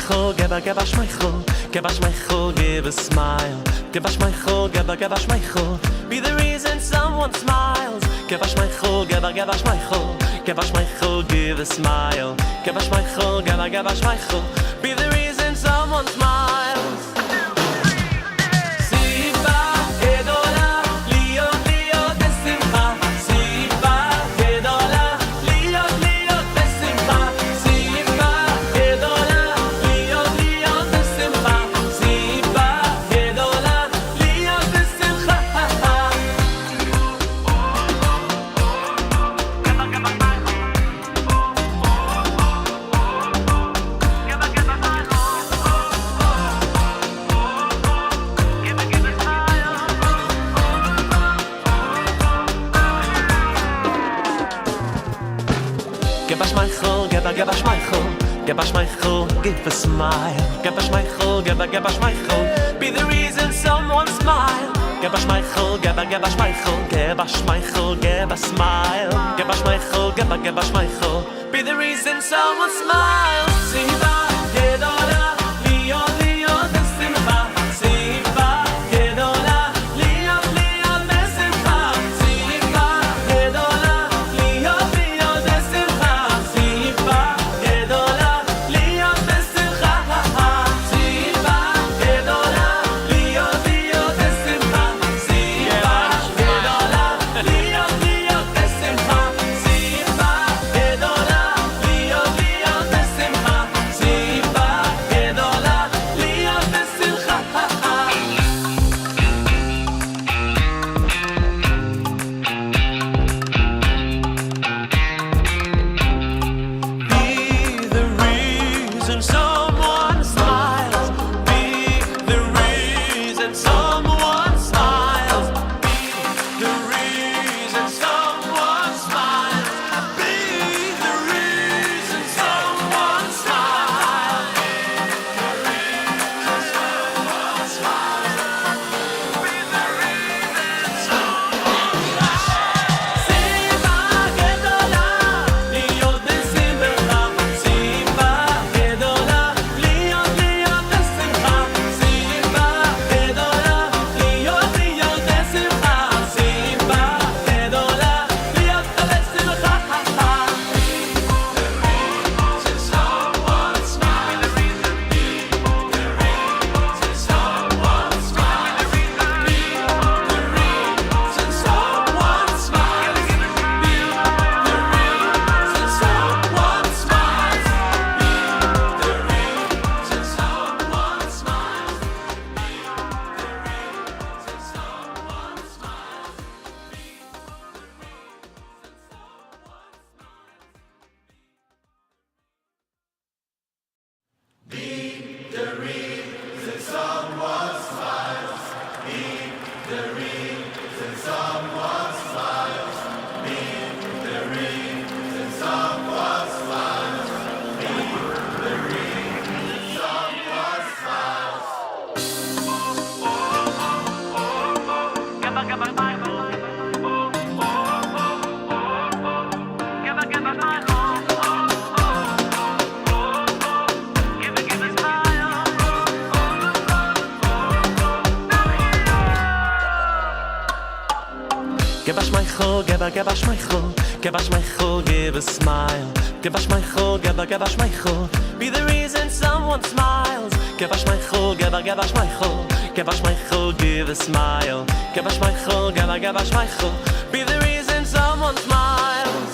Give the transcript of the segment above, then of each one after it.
give a smile. Give a smile, give a smile. Give a smile, give a smile. Be the reason someone smiles. Give a smile, give a smile. Give a smile, give a smile. Give a smile, give a smile. Be the reason someone smiles. Give a smile, give a smile. Give a smile, give a smile. Be the reason someone smile. Give a smile, give a smile. Give a smile, give a smile. Give a smile, give a smile. Be the reason someone smiles. Siva gedola, lio lio besimcha. Siva gedola, lio lio besimcha. Siva gedola, lio lio besimcha. Siva gedola, lio besimcha. Siva gedola, lio lio besimcha. Siva gedola, lio lio besimcha. Siva gedola, lio lio besimcha. Siva gedola, lio besimcha. Be the reason someone smiles. Be the reason someone smiles. Be the reason someone smiles. Be the reason someone smiles. Siva gedola, lio besimcha. Siva gedola, lio lio besimcha. Siva gedola, lio lio besimcha. Siva gedola, lio besimcha. Someone smile. Be the reason someone smile. Be the reason someone smile. Be the reason someone smiles. Be the reason someone smiles. Give a smile, give a smile. Give a smile, give a smile. Give a smile, give a smile. Be the reason someone smiles. Give a smile, give a smile. Give a smile, give a smile. Give a smile, give a smile. Be the reason someone smiles.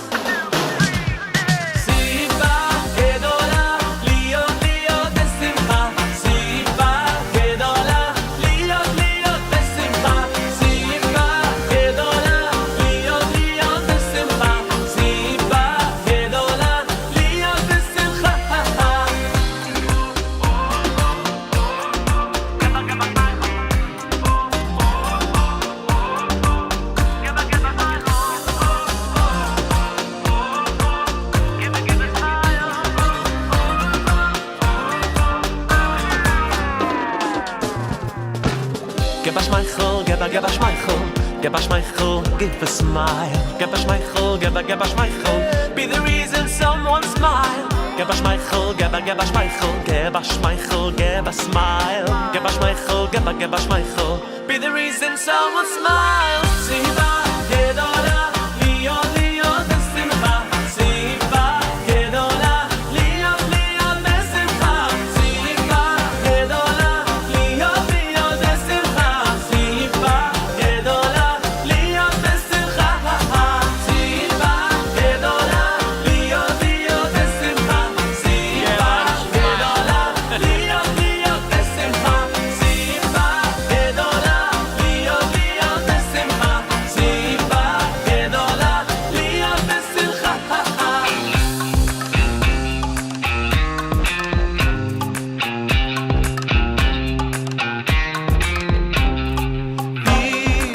Siva gedola, lio lio besimcha. Siva gedola, lio lio besimcha. Siva gedola, lio lio besimcha. Siva gedola, lio besimcha. Give a smile, give a smile. Give a smile, give a smile. Give a smile, give a smile. Be the reason someone smile. Give a smile, give a smile, give a smile, give a smile. Give a smile, give a smile. Be the reason someone smiles. Siva, gedola, liyo, liyo, besimcha. Siva, gedola, liyo, liyo, besimcha. Siva, gedola, liyo, liyo, besimcha. Siva, gedola, liyo, besimcha. Siva, gedola, liyo, liyo, besimcha. Siva, gedola, liyo, liyo, besimcha. Siva, gedola, liyo, liyo, besimcha. Siva, gedola, liyo, besimcha. Be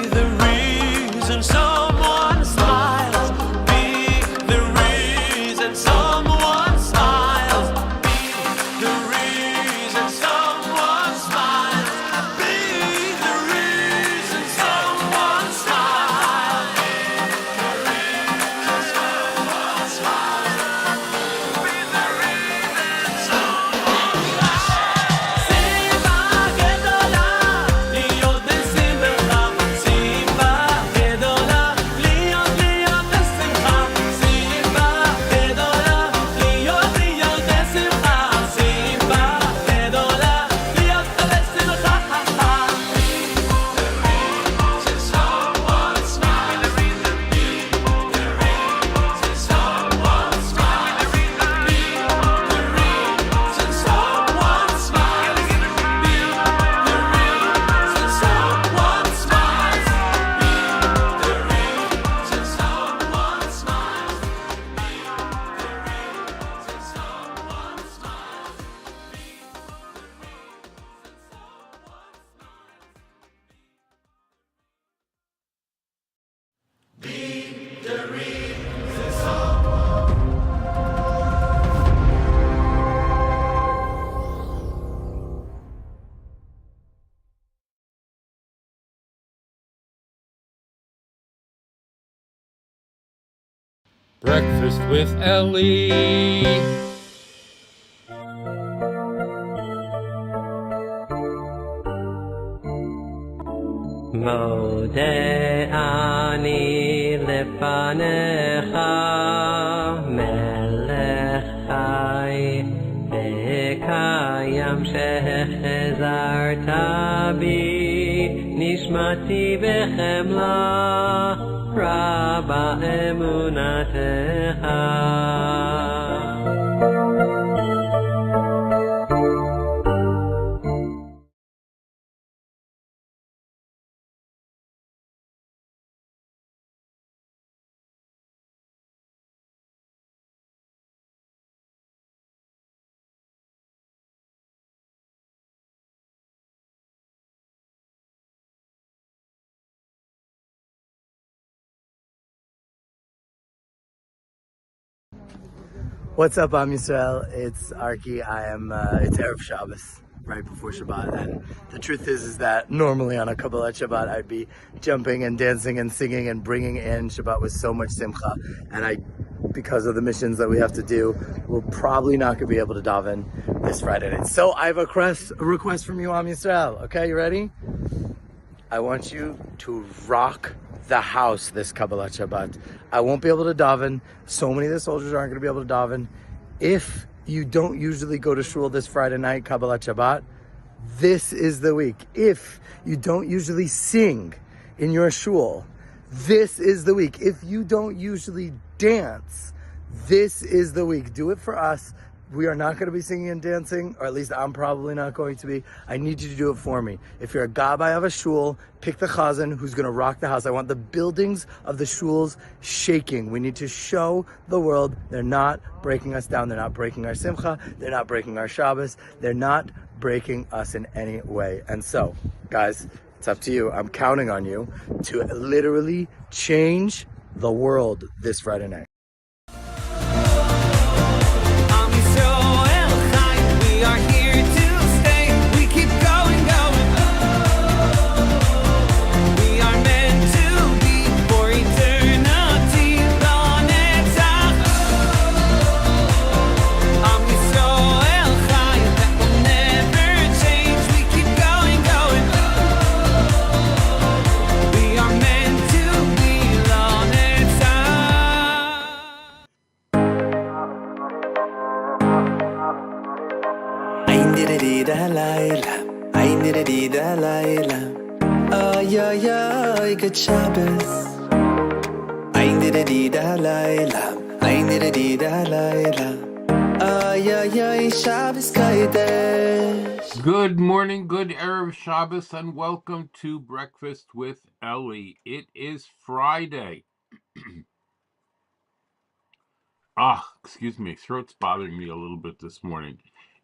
the reason someone smiles. Be the reason someone smiles. Be the reason someone smiles. Be the reason someone smiles. Siva gedola, liyo besimcha. Siva gedola, liyo liyo besimcha. Siva gedola, liyo liyo besimcha. Siva gedola, liyo besimcha. Someone smile. Be the reason someone smile. Be the reason someone smile. Be the reason someone smiles. Be the reason someone smiles. Breakfast with Elli. Mode ani lefanecha melech chai bekayam shechezarta bi nishmati bechemla raba emunatecha. What's up, Am Yisrael? It's Arki. It's Erev Shabbos, right before Shabbat, and the truth is that normally on a Kabbalat Shabbat I'd be jumping and dancing and singing and bringing in Shabbat with so much simcha, and because of the missions that we have to do, we're probably not going to be able to daven this Friday night. So I have a request from you, Am Yisrael. Okay, you ready? I want you to rock the house this Kabbalat Shabbat. I won't be able to daven. So many of the soldiers aren't going to be able to daven. If you don't usually go to shul this Friday night, Kabbalat Shabbat, this is the week. If you don't usually sing in your shul, this is the week. If you don't usually dance, this is the week. Do it for us. We are not going to be singing and dancing, or at least I'm probably not going to be. I need you to do it for me. If you're a gabbai of a shul, pick the chazan who's going to rock the house. I want the buildings of the shuls shaking. We need to show the world they're not breaking us down. They're not breaking our simcha. They're not breaking our Shabbos. They're not breaking us in any way. And so, guys, it's up to you. I'm counting on you to literally change the world this Friday night. We are here to stay. We keep going, going. We are meant to be for eternity. Am Laila, I need a dida Laila. Ay, ay, ay, good Shabbos. I need a dida Laila, I need a dida Laila. Ay, ay, ay, Shabbos Kodesh. Good morning, good Erev Shabbos, and welcome to Breakfast with Elli. It is Friday. Excuse me, throat's bothering me a little bit this morning.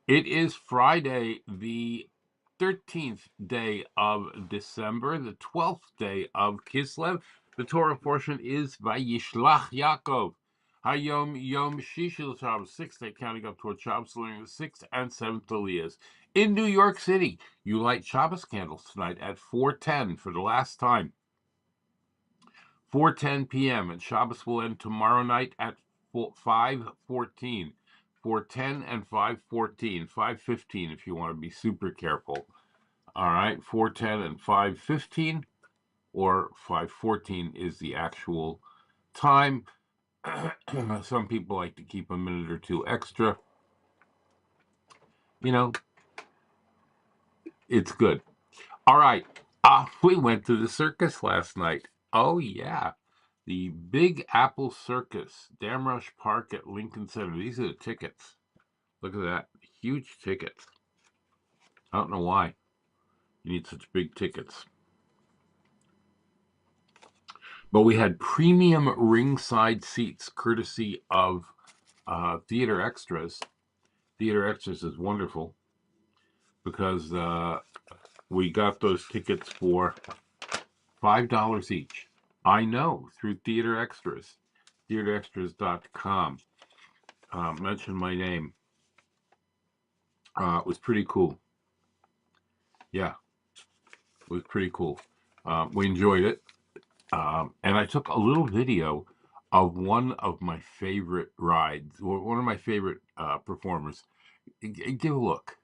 It is Friday, the 13th day of December, the 12th day of Kislev. The Torah portion is Vayishlach Yaakov. HaYom Yom Shishi Shabbos, 6th day, counting up towards Shabbos, learning the 6th and 7th Aliyos. In New York City, you light Shabbos candles tonight at 4:10 for the last time. 4:10 p.m. and Shabbos will end tomorrow night at 5:14. 4:10 and 5:14. 5:15 if you want to be super careful. All right, 4:10 and 5:15, or 5:14 is the actual time. Some people like to keep a minute or two extra. You know, it's good. All right, we went to the circus last night. Oh, yeah. The Big Apple Circus, Damrush Park at Lincoln Center. These are the tickets. Look at that. Huge tickets. I don't know why you need such big tickets. But we had premium ringside seats courtesy of Theater Extras. Theater Extras is wonderful because we got those tickets for $5 each. I know, through Theater Extras, theaterextras.com. Mention my name. It was pretty cool. Yeah, it was pretty cool. We enjoyed it. And I took a little video of one of my favorite rides, or one of my favorite performers. Give a look.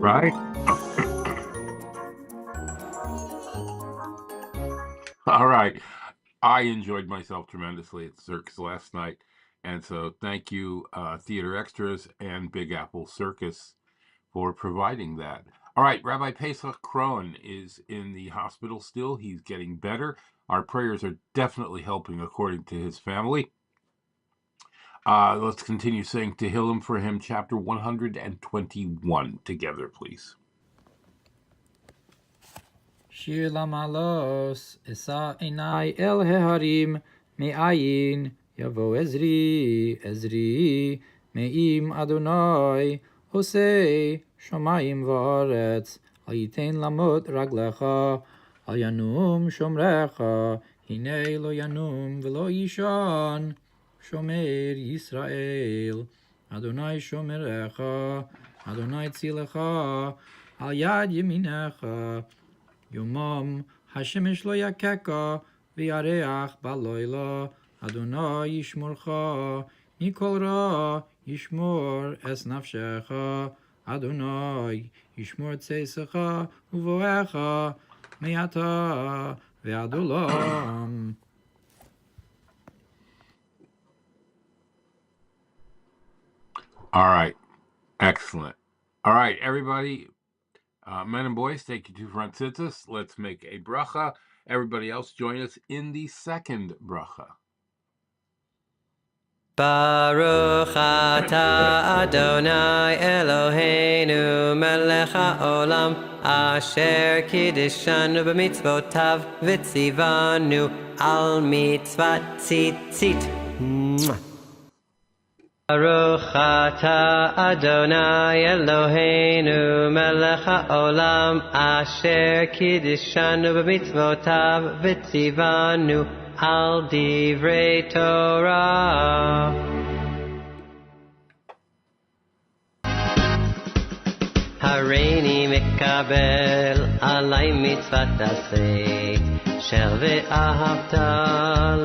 right? All right. I enjoyed myself tremendously at the circus last night. And so thank you, Theater Extras and Big Apple Circus, for providing that. All right, Rabbi Pesach Krohn is in the hospital still. He's getting better. Our prayers are definitely helping according to his family. Let's continue saying Tehillim for him, chapter 121 together, please. שיר למעלות, אשא עיני אל ההרים, מאין יבוא עזרי, עזרי, מעם אדוני, עושה שמיים וארץ, אל ייתן למוט רגלך, אל ינום שומרך, הנה לא ינום ולא יישן, שומר ישראל, אדוני שומרך, אדוני צילך, על יד ימינך, יומם השמש לא יככה, וירח בלילה, אדוני ישמורך, מכל רע ישמור את נפשך, אדוני ישמור צאתך ובואך, מעתה ועד עולם. All right. Excellent. All right, everybody. Men and boys, take your two front tzitzis. Let's make a bracha. Everybody else, join us in the second bracha. Baruch atah Adonai Eloheinu melech haolam asher kiddishanu b'mitzvotav v'tzivanu al mitzvat tzitzit. Baruch atah Adonai Eloheinu melech haolam asher kiddishanu b'mitzvotav v'tzivanu al divrei Torah. Hareini mekabel alai mitzvat aseh shel ve'ahavta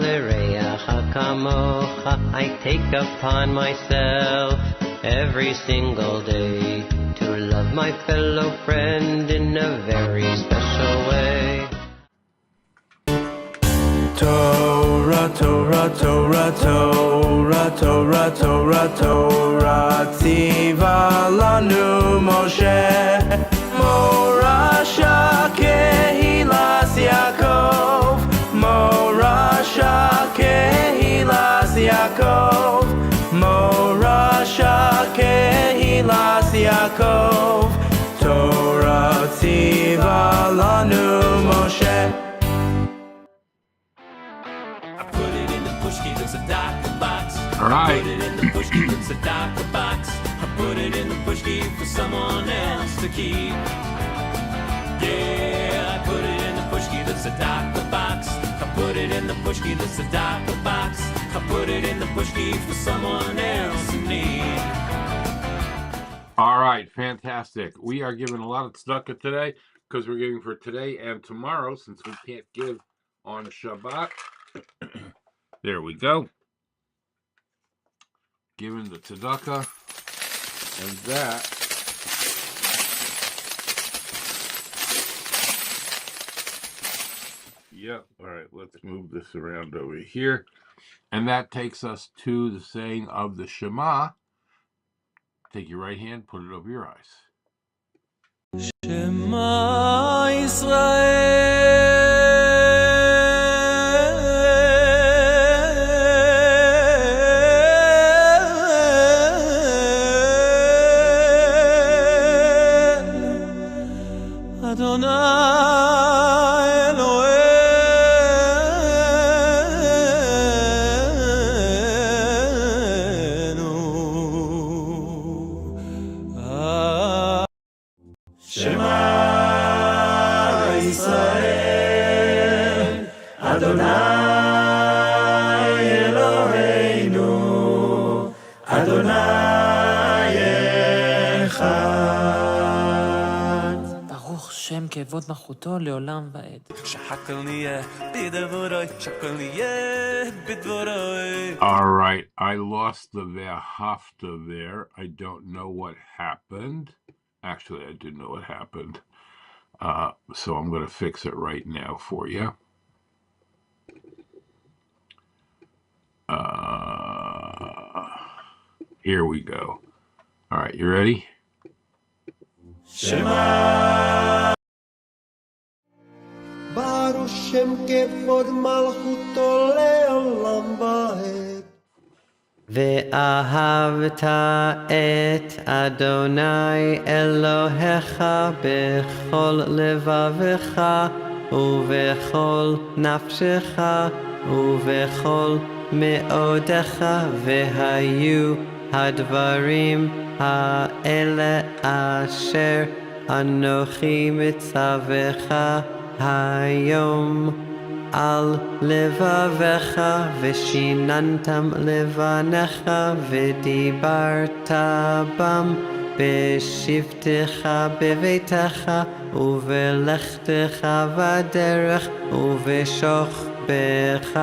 l'reacha kamocha. I take upon myself every single day to love my fellow friend in a very special way. Torah, Torah, Torah, Torah, Torah, Torah, Torah, tziva lanu Moshe, Morasha kehilas Yaakov, Morasha kehilas Yaakov, Morasha kehilas Yaakov, Torah tziva lanu Moshe. All right. Put it in the pushki, it's a DACA box. I put it in the pushki for someone else to keep. Yeah, I put it in the pushki, that's a DACA box. I put it in the pushki, that's a DACA box. I put it in the pushki for someone else in need. All right, fantastic. We are giving a lot of tzedakah today because we're giving for today and tomorrow since we can't give on Shabbat. There we go. Giving the tzedakah, and that yep. All right, let's move this around over here, and that takes us to the saying of the Shema. Take your right hand, put it over your eyes. Shema Israel כבוד מלכותו לעולם ועד. All right, I lost the Ve'ahafta there. I don't know what happened. Actually, I didn't know what happened. So I'm going to fix it right now for you. Here we go. All right, you ready? Baruch Shem kevod malchuto leolam vaed. ואהבת את אדוני אלוהיך בכל לבבך ובכל נפשך ובכל מאודך, והיו הדברים האלה אשר אנוכי מצווך היום על לבבך, ושיננתם לבניך, ודיברת בם בשבתך בביתך, ובלכתך בדרך, ובשוכבך,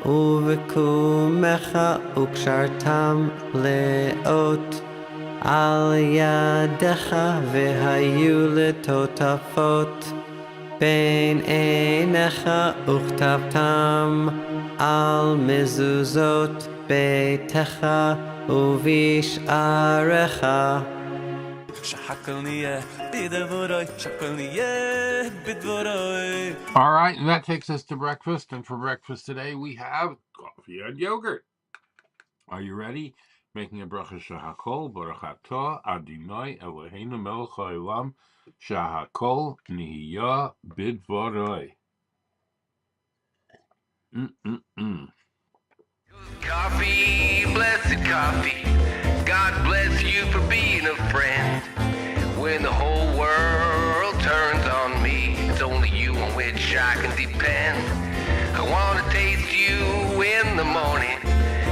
ובקומך, וקשרתם לאות על ידך, והיו לטוטפות בין עיניך, וכתבתם על מזוזות ביתך ובשעריך. All right, and that takes us to breakfast. And for breakfast today, we have coffee and yogurt. Are you ready? Making a bracha shahakol, barachato, adinoi, Eloheinu melech haolam, shahakol, nihiya, bidvoroi. Coffee, blessed coffee. God bless you for being a friend. When the whole world turns on me, it's only you on which I can depend. I want to taste you in the morning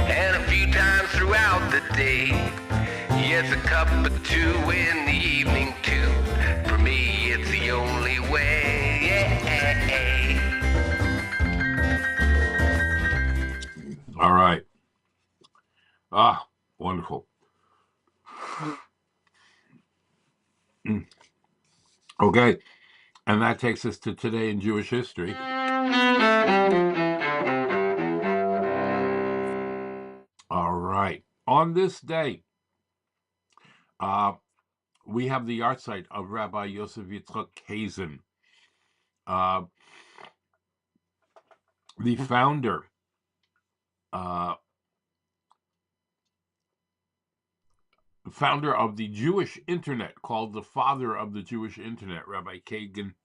and a few times throughout the day. Yes, a cup or two in the evening too. For me, it's the only way. All right. Ah, wonderful. Okay, and that takes us to today in Jewish history. All right. On this day, we have the yahrzeit of Rabbi Yosef Yitzchak Kazin, the founder of the Jewish internet, called the father of the Jewish internet, Rabbi Kazin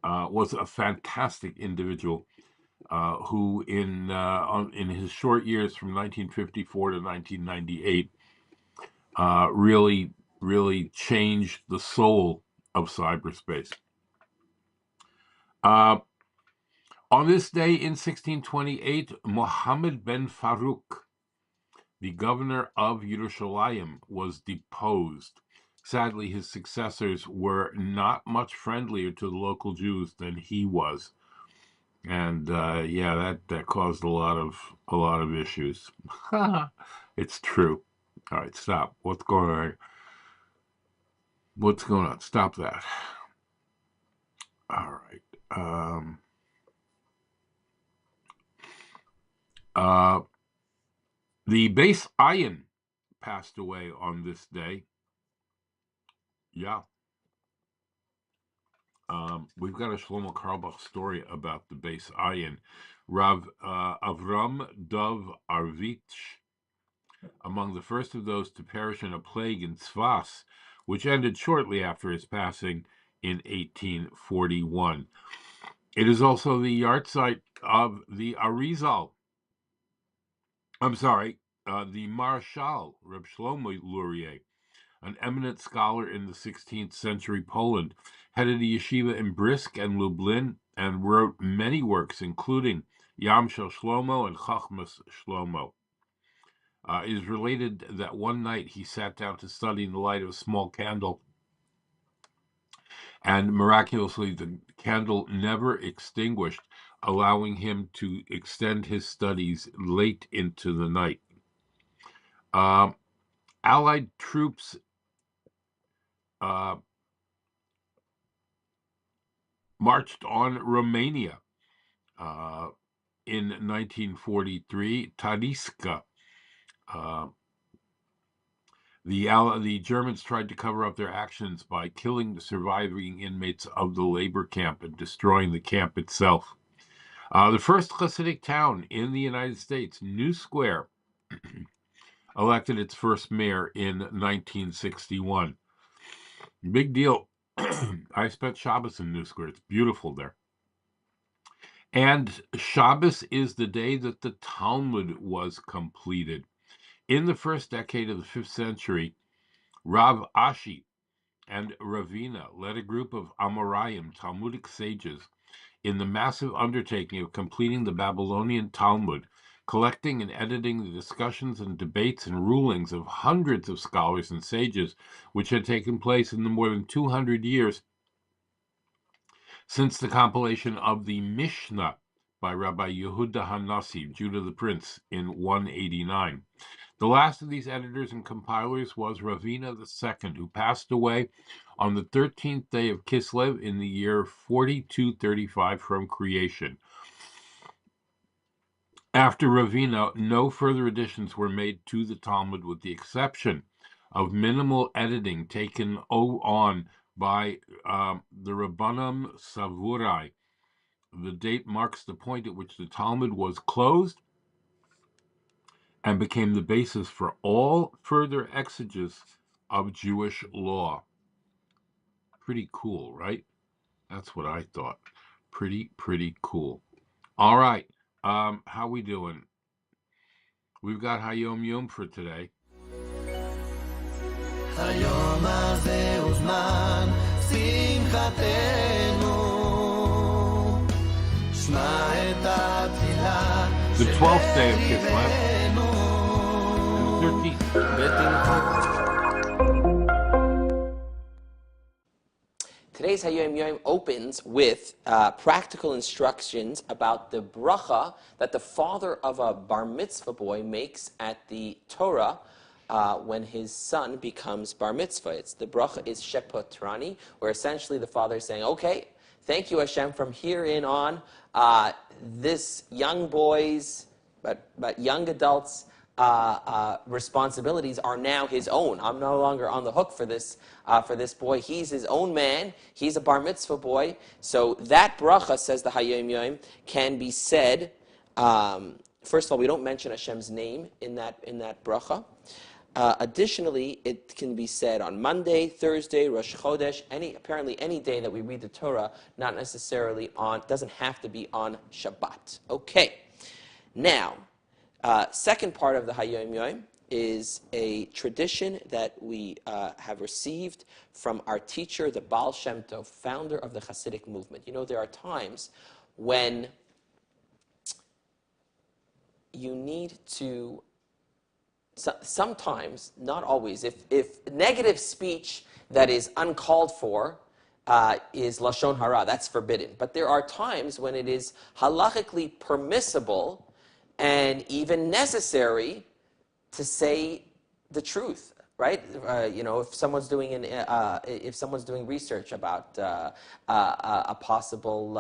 was a fantastic individual who, in his short years from 1954 to 1998, really changed the soul of cyberspace. On this day in 1628, Mohammed ben Farouk, the governor of Yerushalayim, was deposed. Sadly, his successors were not much friendlier to the local Jews than he was, and that caused a lot of issues. It's true. All right, stop. What's going on? What's going on? Stop that. All right. The Beis Ayin passed away on this day. Yeah. We've got a Shlomo Carlebach story about the Beis Ayin. Rav Avram Dov Arvitch, among the first of those to perish in a plague in Tzfas, which ended shortly after his passing in 1841. It is also the yahrzeit of the Arizal. The Marshal, Reb Shlomo Luria, an eminent scholar in the 16th century Poland, headed a yeshiva in Brisk and Lublin, and wrote many works, including Yam Shel Shlomo and Chachmas Shlomo. It is related that one night he sat down to study in the light of a small candle, and miraculously the candle never extinguished, allowing him to extend his studies late into the night. Allied troops marched on Romania in 1943. Tariska. The Germans tried to cover up their actions by killing the surviving inmates of the labor camp and destroying the camp itself. The first Hasidic town in the United States, New Square, elected its first mayor in 1961. Big deal. I spent Shabbos in New Square. It's beautiful there. And Shabbos is the day that the Talmud was completed. In the first decade of the 5th century, Rav Ashi and Ravina led a group of Amoraim, Talmudic sages, in the massive undertaking of completing the Babylonian Talmud, collecting and editing the discussions and debates and rulings of hundreds of scholars and sages, which had taken place in the more than 200 years since the compilation of the Mishnah by Rabbi Yehuda Hanassi, Judah the Prince, in 189. The last of these editors and compilers was Ravina II, who passed away on the 13th day of Kislev in the year 4235 from creation. After Ravina, no further additions were made to the Talmud, with the exception of minimal editing taken on by the Rabbanim Savurai. The date marks the point at which the Talmud was closed and became the basis for all further exegesis of Jewish law. Pretty cool, right? That's what I thought. Pretty cool. All right. How we doing? We've got HaYom for today. היום הזה הוא זמן שמחתנו, שמע את התפילה The 12th day of Kislev. And Today's HaYom opens with practical instructions about the bracha that the father of a bar mitzvah boy makes at the Torah when his son becomes bar mitzvah. The bracha is shepotrani, where essentially the father is saying, okay, thank you Hashem, from here in on, this young boy's, but young adults' responsibilities are now his own. I'm no longer on the hook for this boy. He's his own man. He's a bar mitzvah boy. So that bracha, says the HaYom, can be said. First of all, we don't mention Hashem's name in that bracha. Additionally, it can be said on Monday, Thursday, Rosh Chodesh, apparently any day that we read the Torah, not necessarily doesn't have to be on Shabbat. Okay. Now, second part of the HaYom is a tradition that we have received from our teacher, the Baal Shem Tov, founder of the Hasidic movement. You know, there are times when you need to, sometimes, not always, if negative speech that is uncalled for is Lashon Hara, that's forbidden. But there are times when it is halachically permissible and even necessary to say the truth, right? If someone's doing research about a possible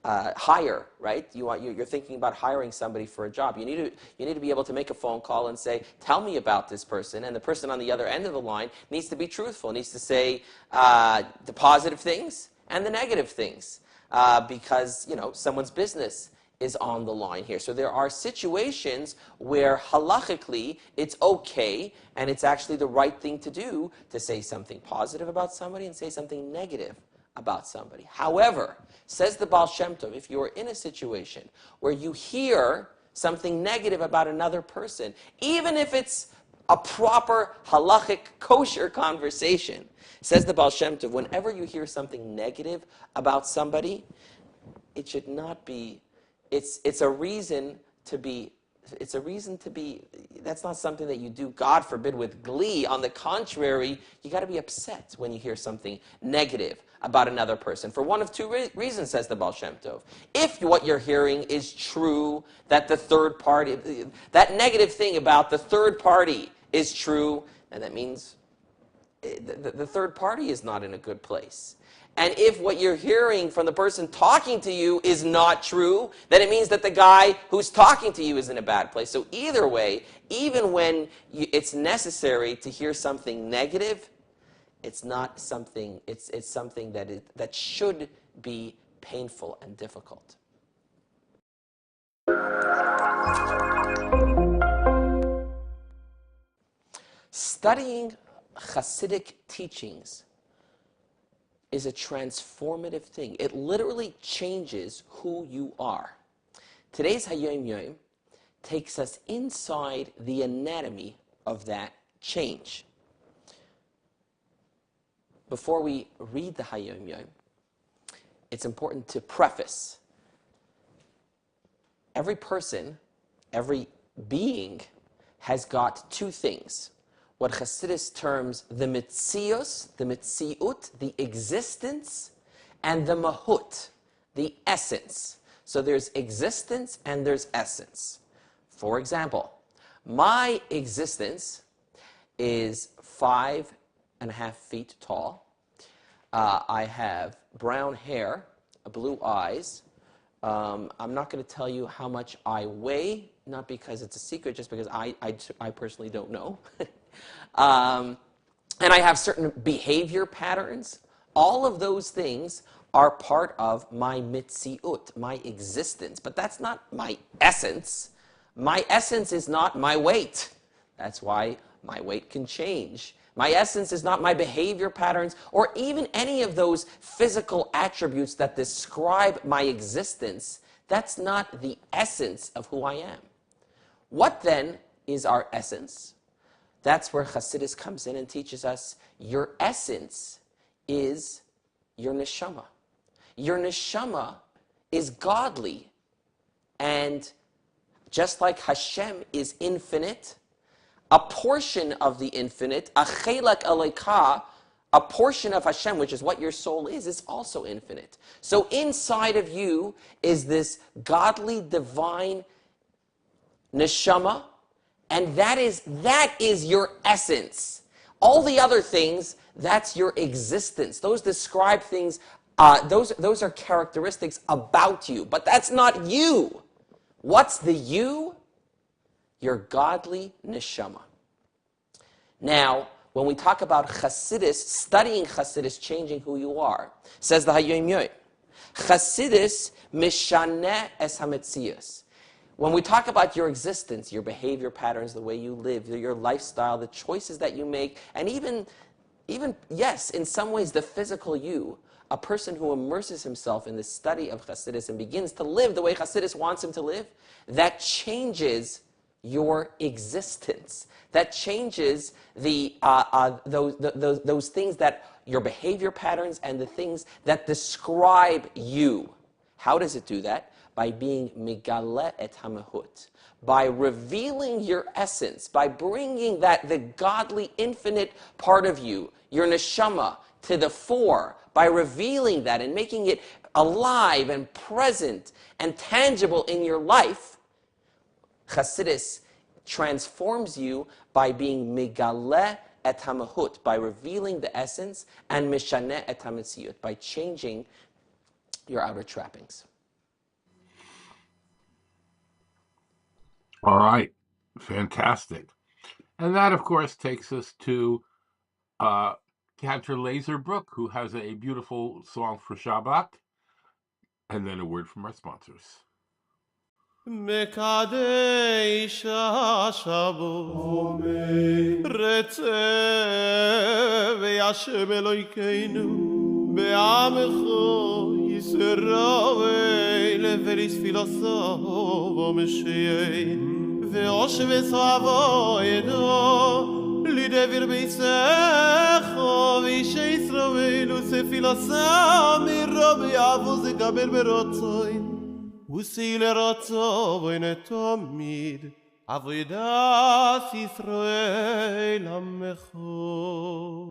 hire, right? You're thinking about hiring somebody for a job. You need to be able to make a phone call and say, tell me about this person, and the person on the other end of the line needs to be truthful, needs to say the positive things and the negative things, because someone's business is on the line here. So there are situations where halachically it's okay and it's actually the right thing to do to say something positive about somebody and say something negative about somebody. However, says the Baal Shem Tov, if you're in a situation where you hear something negative about another person, even if it's a proper halachic kosher conversation, says the Baal Shem Tov, whenever you hear something negative about somebody, it should not be, it's a reason to be it's a reason to be, that's not something that you do, God forbid, with glee. On the contrary, you got to be upset when you hear something negative about another person. For one of two reasons, says the Baal Shem Tov. If what you're hearing is true, that the third party, that negative thing about the third party is true, then that means the third party is not in a good place. And if what you're hearing from the person talking to you is not true, then it means that the guy who's talking to you is in a bad place. So either way, even when it's necessary to hear something negative, it's not something, it's something that should be painful and difficult. Studying Hasidic teachings is a transformative thing. It literally changes who you are. Today's HaYom takes us inside the anatomy of that change. Before we read the HaYom, it's important to preface. Every person, every being has got two things. What Hasidus terms the mitzius, the mitziut, the existence, and the mahut, the essence. So there's existence and there's essence. For example, my existence is 5.5 feet tall. I have brown hair, blue eyes. I'm not going to tell you how much I weigh, not because it's a secret, just because I personally don't know. And I have certain behavior patterns. All of those things are part of my mitziut, my existence. But that's not my essence. My essence is not my weight. That's why my weight can change. My essence is not my behavior patterns or even any of those physical attributes that describe my existence. That's not the essence of who I am. What then is our essence? That's where Hasidus comes in and teaches us your essence is your neshama. Your neshama is godly. And just like Hashem is infinite, a portion of the infinite, a chelak aleka, a portion of Hashem, which is what your soul is also infinite. So inside of you is this godly, divine neshama, and that is your essence. All the other things, that's your existence. Those describe things, those are characteristics about you, but that's not you. What's the you? Your godly neshama. Now, when we talk about Hasidus, studying Hasidus, changing who you are, says the HaYom, Hasidus mishaneh es hametzius. When we talk about your existence, your behavior patterns, the way you live, your lifestyle, the choices that you make, and even yes, in some ways, the physical you, a person who immerses himself in the study of Hasidus and begins to live the way Hasidus wants him to live, that changes your existence. That changes the those things that your behavior patterns and the things that describe you. How does it do that? By being migaleh et hamahut, by revealing your essence, by bringing the godly, infinite part of you, your neshama, to the fore, by revealing that and making it alive and present and tangible in your life. Hasidus transforms you by being migaleh et hamahut, by revealing the essence, and mishaneh et hametziut, by changing your outer trappings. All right, fantastic. And that, of course, takes us to Cantor Laserbrook, who has a beautiful song for Shabbat, and then a word from our sponsors. מקדש השבוע רצה וישב אלוהינו בעמך ישראל ותפילתו ומשיח ואושבץ אבוינו לדבר ביצך ואישי ישראל ותפילתו מרוב יעבוז יקבל ברצון וסיל רצו בן תמיד עבודת ישראל עמך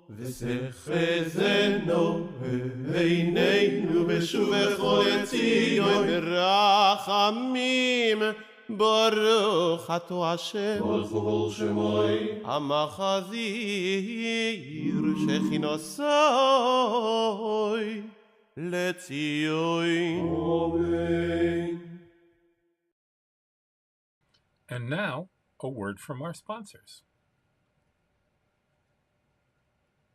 וסחזנו עינינו בשובך לציון ברחמים ברוך אתה השם ברוך הוא שמוי המחזיר שכינוסוי לציון אמן. And now, a word from our sponsors.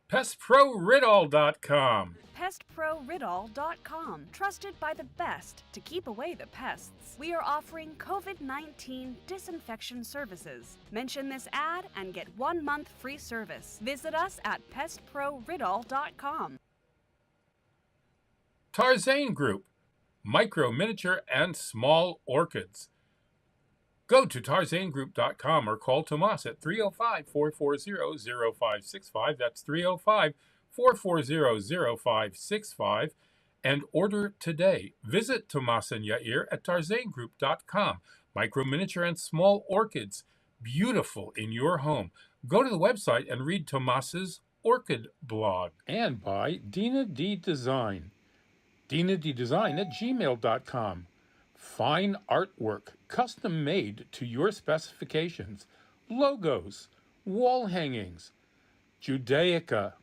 PestProRidol.com. PestProRidol.com, trusted by the best to keep away the pests. We are offering COVID-19 disinfection services. Mention this ad and get 1 month free service. Visit us at PestProRidol.com. Tarzane Group, micro, miniature, and small orchids. Go to tarzanegroup.com or call Tomas at 305-440-0565. That's 305-440-0565 and order today. Visit Tomas and Yair at tarzanegroup.com. Micro, miniature, and small orchids, beautiful in your home. Go to the website and read Tomas's orchid blog. And by Dina D Design. DinaDDesign@gmail.com. Fine artwork, custom made to your specifications, logos, wall hangings, Judaica,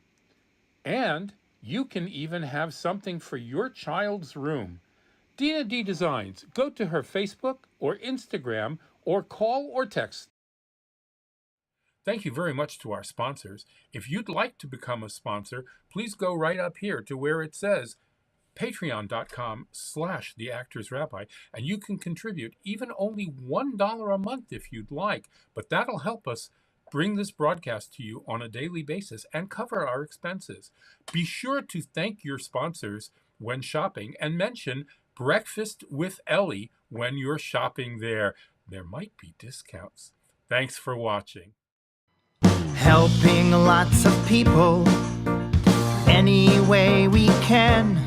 and you can even have something for your child's room. Dina D Designs. Go to her Facebook or Instagram or call or text. Thank you very much to our sponsors. If you'd like to become a sponsor, please go right up here to where it says patreon.com/theactorsrabbi, and you can contribute even only $1 a month if you'd like, but that'll help us bring this broadcast to you on a daily basis and cover our expenses. Be sure to thank your sponsors when shopping and mention Breakfast with Elli when you're shopping there. There might be discounts. Thanks for watching. Helping lots of people any way we can.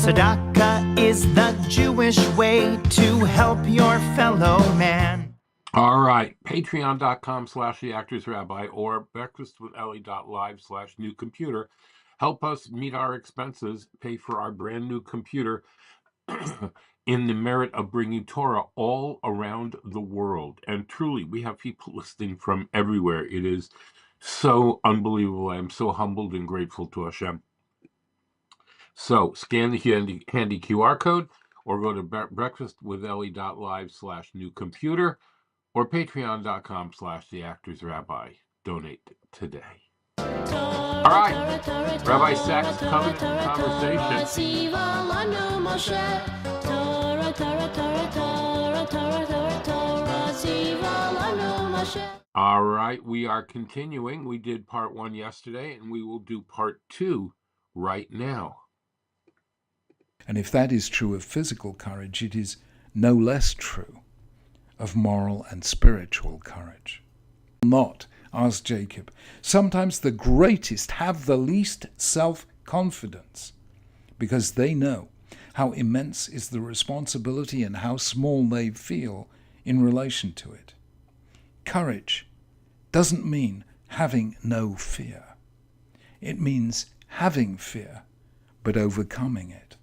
Tzedakah is the Jewish way to help your fellow man. All right, patreon.com/theactorsrabbi or breakfastwithelli.live/new computer. Help us meet our expenses, pay for our brand new computer in the merit of bringing Torah all around the world. And truly, we have people listening from everywhere. It is so unbelievable. I am so humbled and grateful to Hashem. So scan the handy QR code or go to breakfastwithelli.live/new computer or patreon.com/theactorsrabbi. Donate today. All right, Rabbi Sachs coming to the conversation. All right, we are continuing. We did part 1 yesterday, and we will do part 2 right now. And if that is true of physical courage, it is no less true of moral and spiritual courage. Not, asked Jacob, sometimes the greatest have the least self-confidence, because they know how immense is the responsibility and how small they feel in relation to it. Courage doesn't mean having no fear. It means having fear, but overcoming it.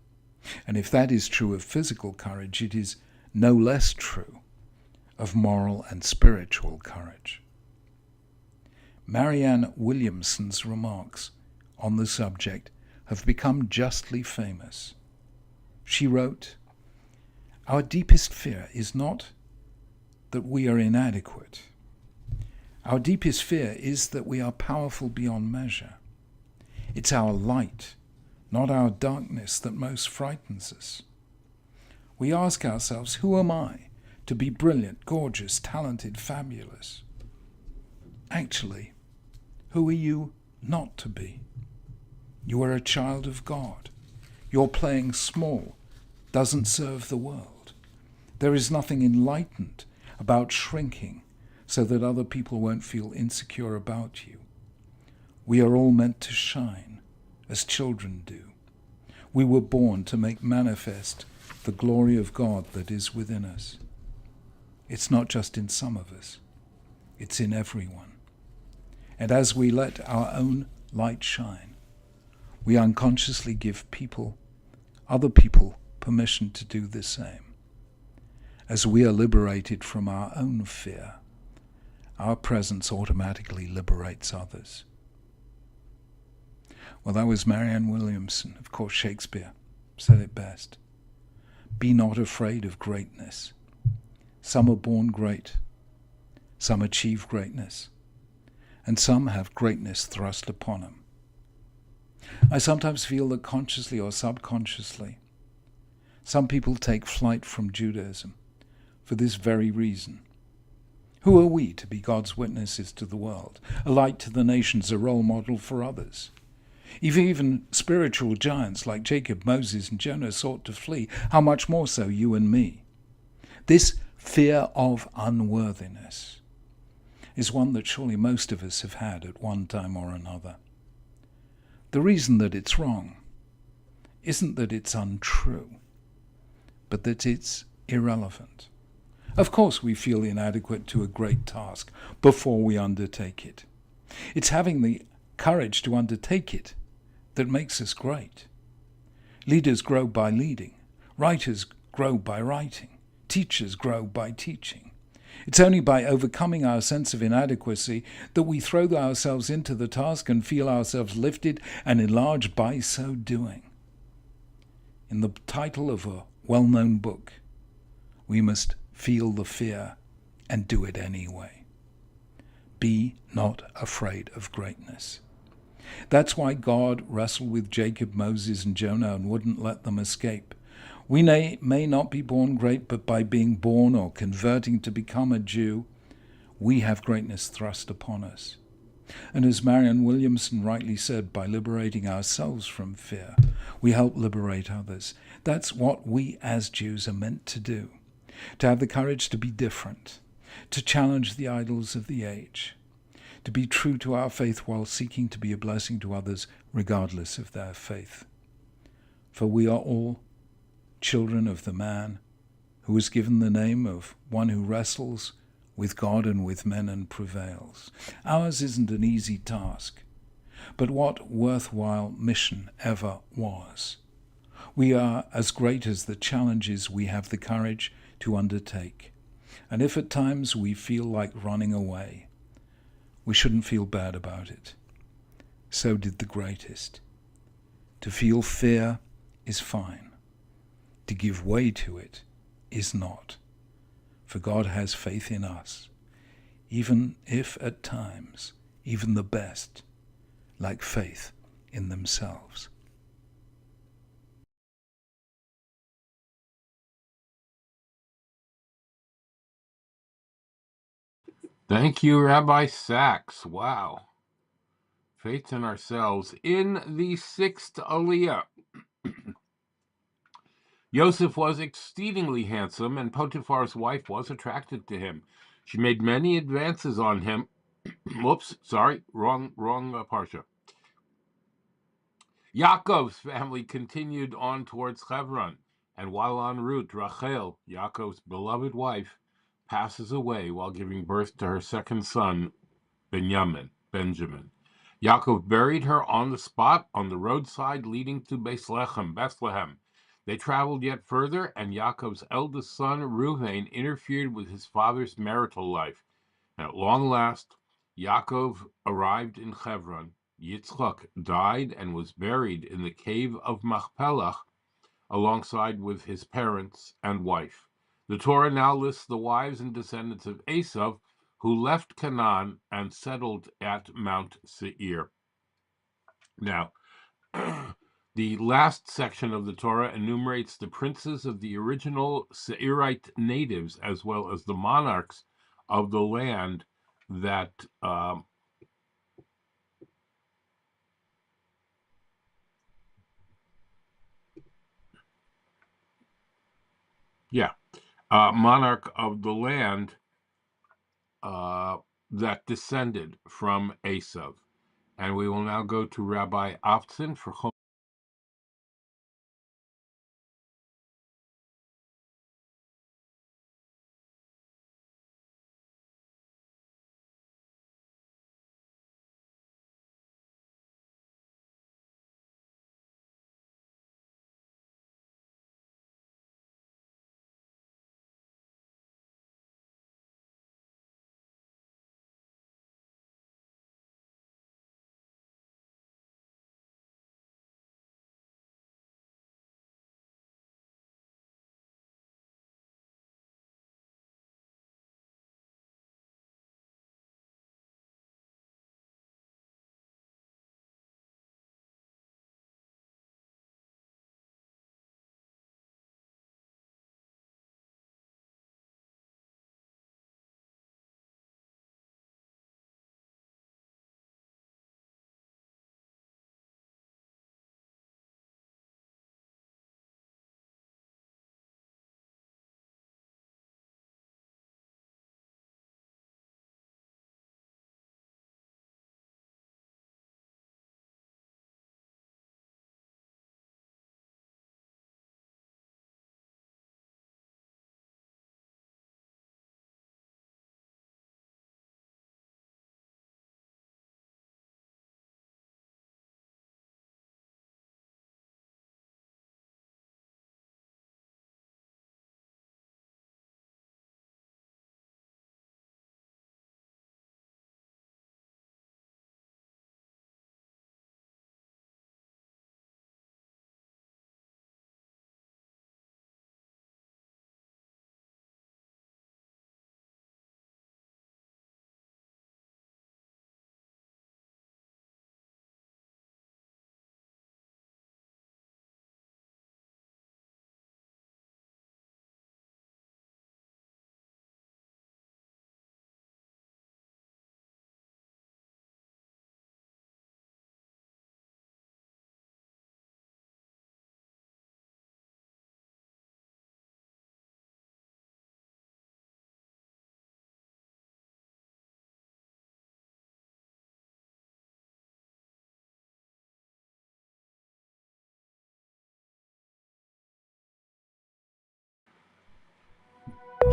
And if that is true of physical courage, it is no less true of moral and spiritual courage. Marianne Williamson's remarks on the subject have become justly famous. She wrote, "Our deepest fear is not that we are inadequate. Our deepest fear is that we are powerful beyond measure. It's our light, not our darkness, that most frightens us. We ask ourselves, who am I to be brilliant, gorgeous, talented, fabulous? Actually, who are you not to be? You are a child of God. Your playing small doesn't serve the world. There is nothing enlightened about shrinking so that other people won't feel insecure about you. We are all meant to shine, as children do. We were born to make manifest the glory of God that is within us. It's not just in some of us, it's in everyone. And as we let our own light shine, we unconsciously give other people, permission to do the same. As we are liberated from our own fear, our presence automatically liberates others. Well, that was Marianne Williamson. Of course, Shakespeare said it best. Be not afraid of greatness. Some are born great, some achieve greatness, and some have greatness thrust upon them. I sometimes feel that consciously or subconsciously, some people take flight from Judaism for this very reason. Who are we to be God's witnesses to the world, a light to the nations, a role model for others? If even spiritual giants like Jacob, Moses, and Jonah sought to flee, how much more so you and me? This fear of unworthiness is one that surely most of us have had at one time or another. The reason that it's wrong isn't that it's untrue, but that it's irrelevant. Of course we feel inadequate to a great task before we undertake it. It's having the courage to undertake it that makes us great. Leaders grow by leading. Writers grow by writing. Teachers grow by teaching. It's only by overcoming our sense of inadequacy that we throw ourselves into the task and feel ourselves lifted and enlarged by so doing. In the title of a well-known book, we must feel the fear and do it anyway. Be not afraid of greatness. That's why God wrestled with Jacob, Moses, and Jonah and wouldn't let them escape. We may not be born great, but by being born or converting to become a Jew, we have greatness thrust upon us. And as Marianne Williamson rightly said, by liberating ourselves from fear, we help liberate others. That's what we as Jews are meant to do, to have the courage to be different, to challenge the idols of the age, to be true to our faith while seeking to be a blessing to others regardless of their faith. For we are all children of the man who was given the name of one who wrestles with God and with men and prevails. Ours isn't an easy task, but what worthwhile mission ever was. We are as great as the challenges we have the courage to undertake. And if at times we feel like running away, we shouldn't feel bad about it. So did the greatest. To feel fear is fine. To give way to it is not. For God has faith in us, even if at times, even the best, lack faith in themselves. Thank you, Rabbi Sachs. Wow. Faith in ourselves. In the sixth Aliyah, Yosef was exceedingly handsome, and Potiphar's wife was attracted to him. She made many advances on him. Whoops, sorry, wrong parsha. Yaakov's family continued on towards Hebron, and while en route, Rachel, Yaakov's beloved wife, passes away while giving birth to her second son, Benjamin. Yaakov buried her on the spot on the roadside leading to Bethlehem. They traveled yet further, and Yaakov's eldest son, Reuven, interfered with his father's marital life. And at long last, Yaakov arrived in Hebron. Yitzchak died and was buried in the cave of Machpelah alongside with his parents and wife. The Torah now lists the wives and descendants of Esav who left Canaan and settled at Mount Seir. Now, the last section of the Torah enumerates the princes of the original Seirite natives as well as the monarchs of the land that monarch of the land that descended from Esav. And we will now go to Rabbi Avtzin for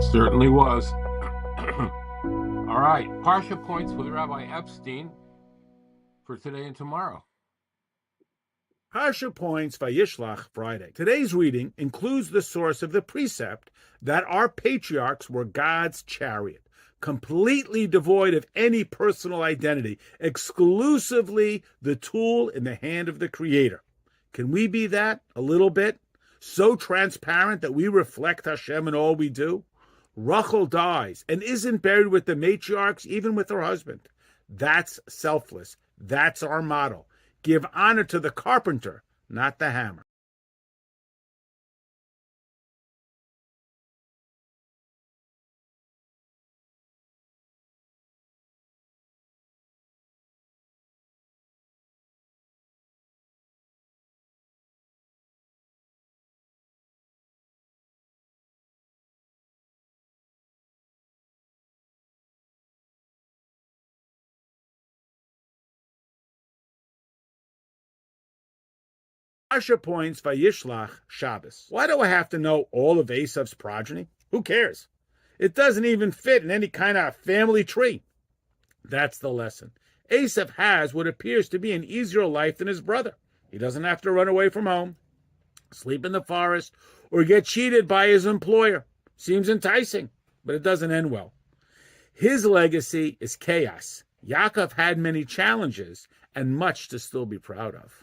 Certainly was. All right, Parsha points with Rabbi Epstein for today and tomorrow. Parsha points Vayishlach Friday. Today's reading includes the source of the precept that our patriarchs were God's chariot, completely devoid of any personal identity, exclusively the tool in the hand of the Creator. Can we be that a little bit? So transparent that we reflect Hashem in all we do? Rachel dies and isn't buried with the matriarchs, even with her husband. That's selfless. That's our model. Give honor to the carpenter, not the hammer. Parsha points Vayishlach Shabbos. Why do I have to know all of Esav's progeny? Who cares? It doesn't even fit in any kind of family tree. That's the lesson. Esav has what appears to be an easier life than his brother. He doesn't have to run away from home, sleep in the forest, or get cheated by his employer. Seems enticing, but it doesn't end well. His legacy is chaos. Yaakov had many challenges and much to still be proud of.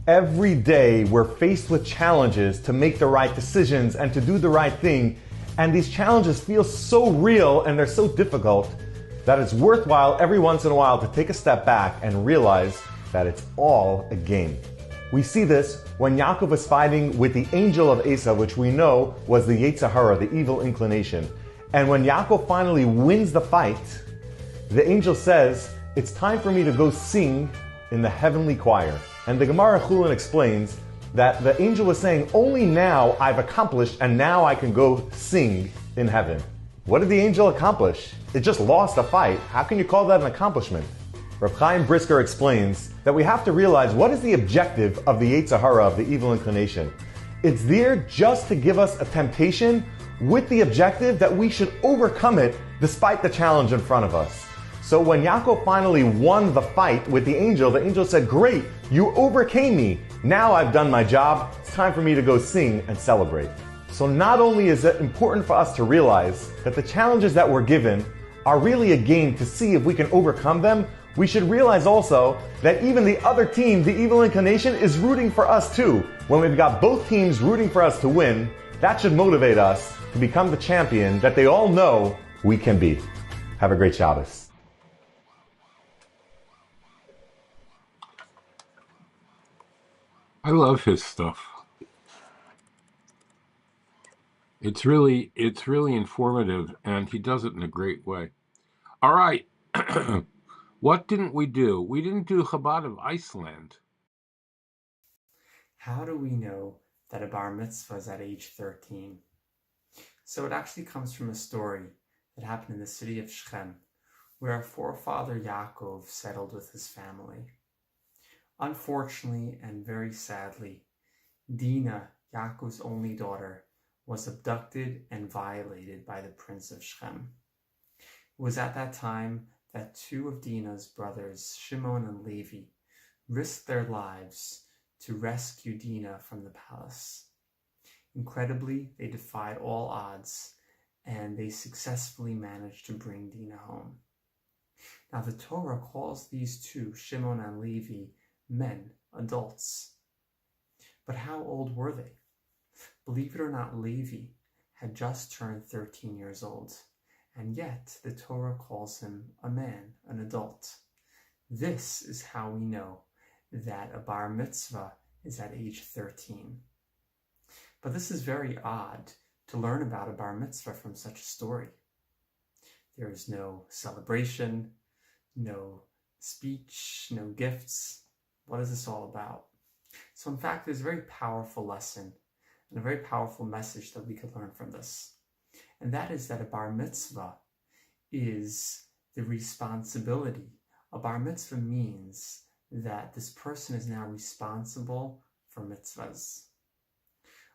Every day we're faced with challenges to make the right decisions and to do the right thing, and these challenges feel so real and they're so difficult that it's worthwhile every once in a while to take a step back and realize that it's all a game. We see this when Yaakov is fighting with the angel of Esav, which we know was the Yetzer Hara, the evil inclination. And when Yaakov finally wins the fight, the angel says, "It's time for me to go sing in the heavenly choir." And the Gemara Chulin explains that the angel was saying, only now I've accomplished and now I can go sing in heaven. What did the angel accomplish? It just lost a fight. How can you call that an accomplishment? Reb Chaim Brisker explains that we have to realize what is the objective of the Yetzer Hara, of the evil inclination. It's there just to give us a temptation with the objective that we should overcome it despite the challenge in front of us. So when Yaakov finally won the fight with the angel said, great, you overcame me. Now I've done my job. It's time for me to go sing and celebrate. So not only is it important for us to realize that the challenges that we're given are really a game to see if we can overcome them, we should realize also that even the other team, the evil inclination, is rooting for us too. When we've got both teams rooting for us to win, that should motivate us to become the champion that they all know we can be. Have a great Shabbos. I love his stuff. It's really informative, and he does it in a great way. All right. What didn't we do? We didn't do Chabad of Iceland. How do we know that a bar mitzvah is at age 13? So it actually comes from a story that happened in the city of Shechem, where our forefather Yaakov settled with his family. Unfortunately and very sadly, Dinah, Yaakov's only daughter, was abducted and violated by the prince of Shechem. It was at that time that two of Dinah's brothers, Shimon and Levi, risked their lives to rescue Dinah from the palace. Incredibly, they defied all odds, and they successfully managed to bring Dinah home. Now the Torah calls these two, Shimon and Levi, men, adults. But how old were they? Believe it or not, Levi had just turned 13 years old, and yet the Torah calls him a man, an adult. This is how we know that a bar mitzvah is at age 13. But this is very odd to learn about a bar mitzvah from such a story. There is no celebration, no speech, no gifts. What is this all about? So in fact, there's a very powerful lesson and a very powerful message that we could learn from this. And that is that a bar mitzvah is the responsibility. A bar mitzvah means that this person is now responsible for mitzvahs.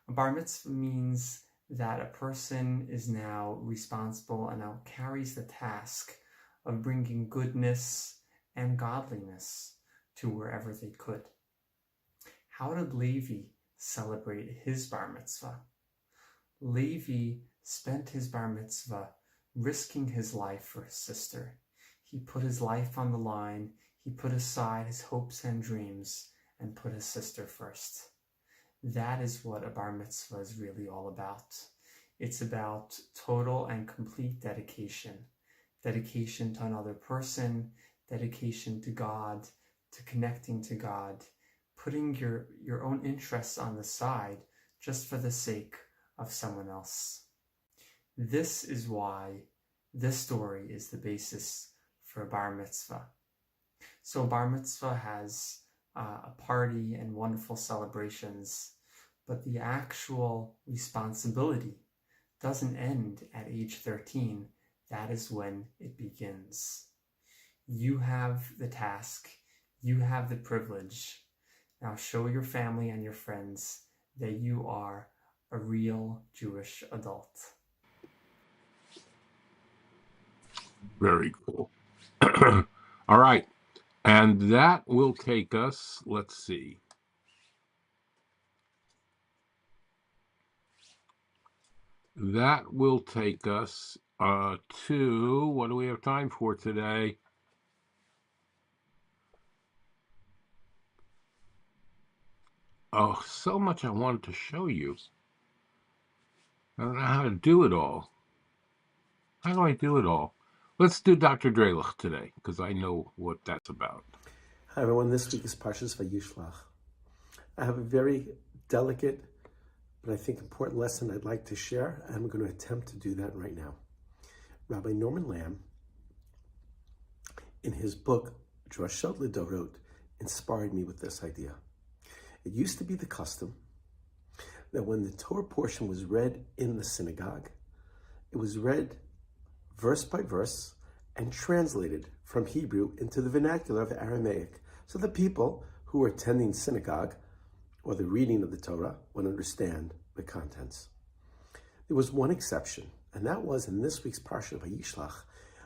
A bar mitzvah means that a person is now responsible and now carries the task of bringing goodness and godliness to wherever they could. How did Levi celebrate his bar mitzvah? Levi spent his bar mitzvah risking his life for his sister. He put his life on the line. He put aside his hopes and dreams and put his sister first. That is what a bar mitzvah is really all about. It's about total and complete dedication. Dedication to another person, dedication to God, to connecting to God, putting your own interests on the side just for the sake of someone else. This is why this story is the basis for a bar mitzvah. So bar mitzvah has a party and wonderful celebrations, but the actual responsibility doesn't end at age 13. That is when it begins. You have the task, you have the privilege. Now show your family and your friends that you are a real Jewish adult. Very cool. All right. And that will take us, let's see. That will take us to, what do we have time for today? Oh, so much I wanted to show you. I don't know how to do it all. How do I do it all? Let's do Dr. Drelach today, because I know what that's about. Hi everyone, this week is Parshas Vayishlach. I have a very delicate, but I think important lesson I'd like to share, and I'm going to attempt to do that right now. Rabbi Norman Lamb, in his book, Drashot L'Dorot, inspired me with this idea. It used to be the custom that when the Torah portion was read in the synagogue, it was read verse by verse and translated from Hebrew into the vernacular of Aramaic, so the people who were attending synagogue or the reading of the Torah would understand the contents. There was one exception, and that was in this week's Parsha Vayishlach,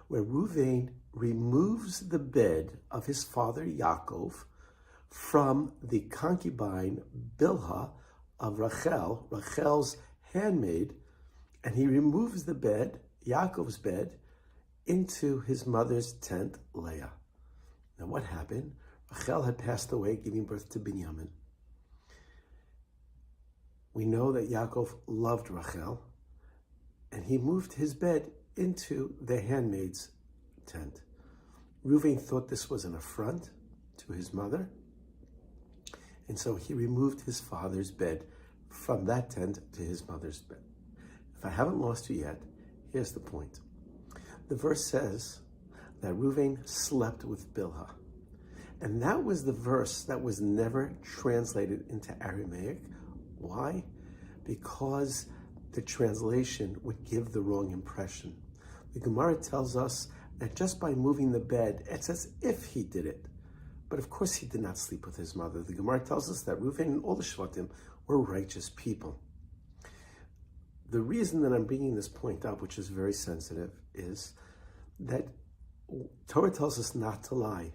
where Reuven removes the bed of his father Yaakov from the concubine Bilhah of Rachel, Rachel's handmaid, and he removes the bed, Yaakov's bed, into his mother's tent, Leah. Now what happened? Rachel had passed away, giving birth to Binyamin. We know that Yaakov loved Rachel, and he moved his bed into the handmaid's tent. Reuven thought this was an affront to his mother, and so he removed his father's bed from that tent to his mother's bed. If I haven't lost you yet, here's the point. The verse says that Reuven slept with Bilhah. And that was the verse that was never translated into Aramaic. Why? Because the translation would give the wrong impression. The Gemara tells us that just by moving the bed, it's as if he did it. But of course he did not sleep with his mother. The Gemara tells us that Reuven and all the Shvatim were righteous people. The reason that I'm bringing this point up, which is very sensitive, is that Torah tells us not to lie,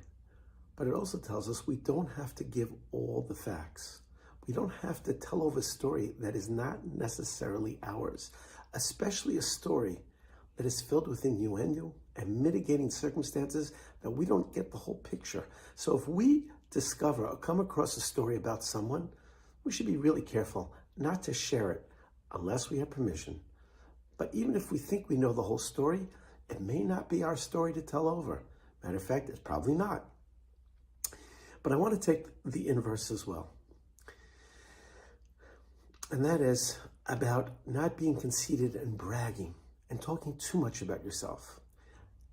but it also tells us we don't have to give all the facts. We don't have to tell over a story that is not necessarily ours, especially a story that is filled with innuendo and mitigating circumstances that we don't get the whole picture. So if we discover or come across a story about someone, we should be really careful not to share it unless we have permission. But even if we think we know the whole story, it may not be our story to tell over. Matter of fact, it's probably not. But I want to take the inverse as well. And that is about not being conceited and bragging and talking too much about yourself.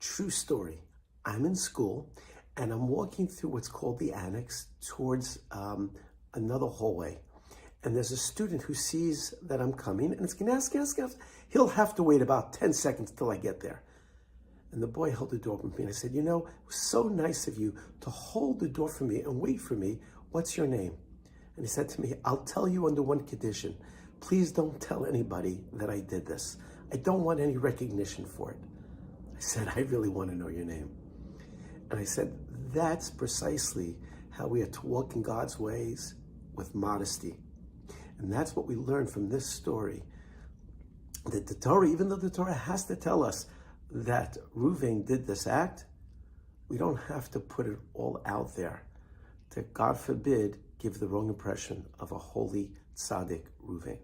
True story. I'm in school and I'm walking through what's called the annex towards another hallway. And there's a student who sees that I'm coming and it's going to ask. He'll have to wait about 10 seconds till I get there. And the boy held the door for me, and I said, it was so nice of you to hold the door for me and wait for me. What's your name? And he said to me, I'll tell you under one condition. Please don't tell anybody that I did this. I don't want any recognition for it. I said, I really want to know your name. And I said, that's precisely how we are to walk in God's ways with modesty. And that's what we learn from this story. That the Torah, even though the Torah has to tell us that Reuven did this act, we don't have to put it all out there to, God forbid, give the wrong impression of a holy tzaddik Reuven.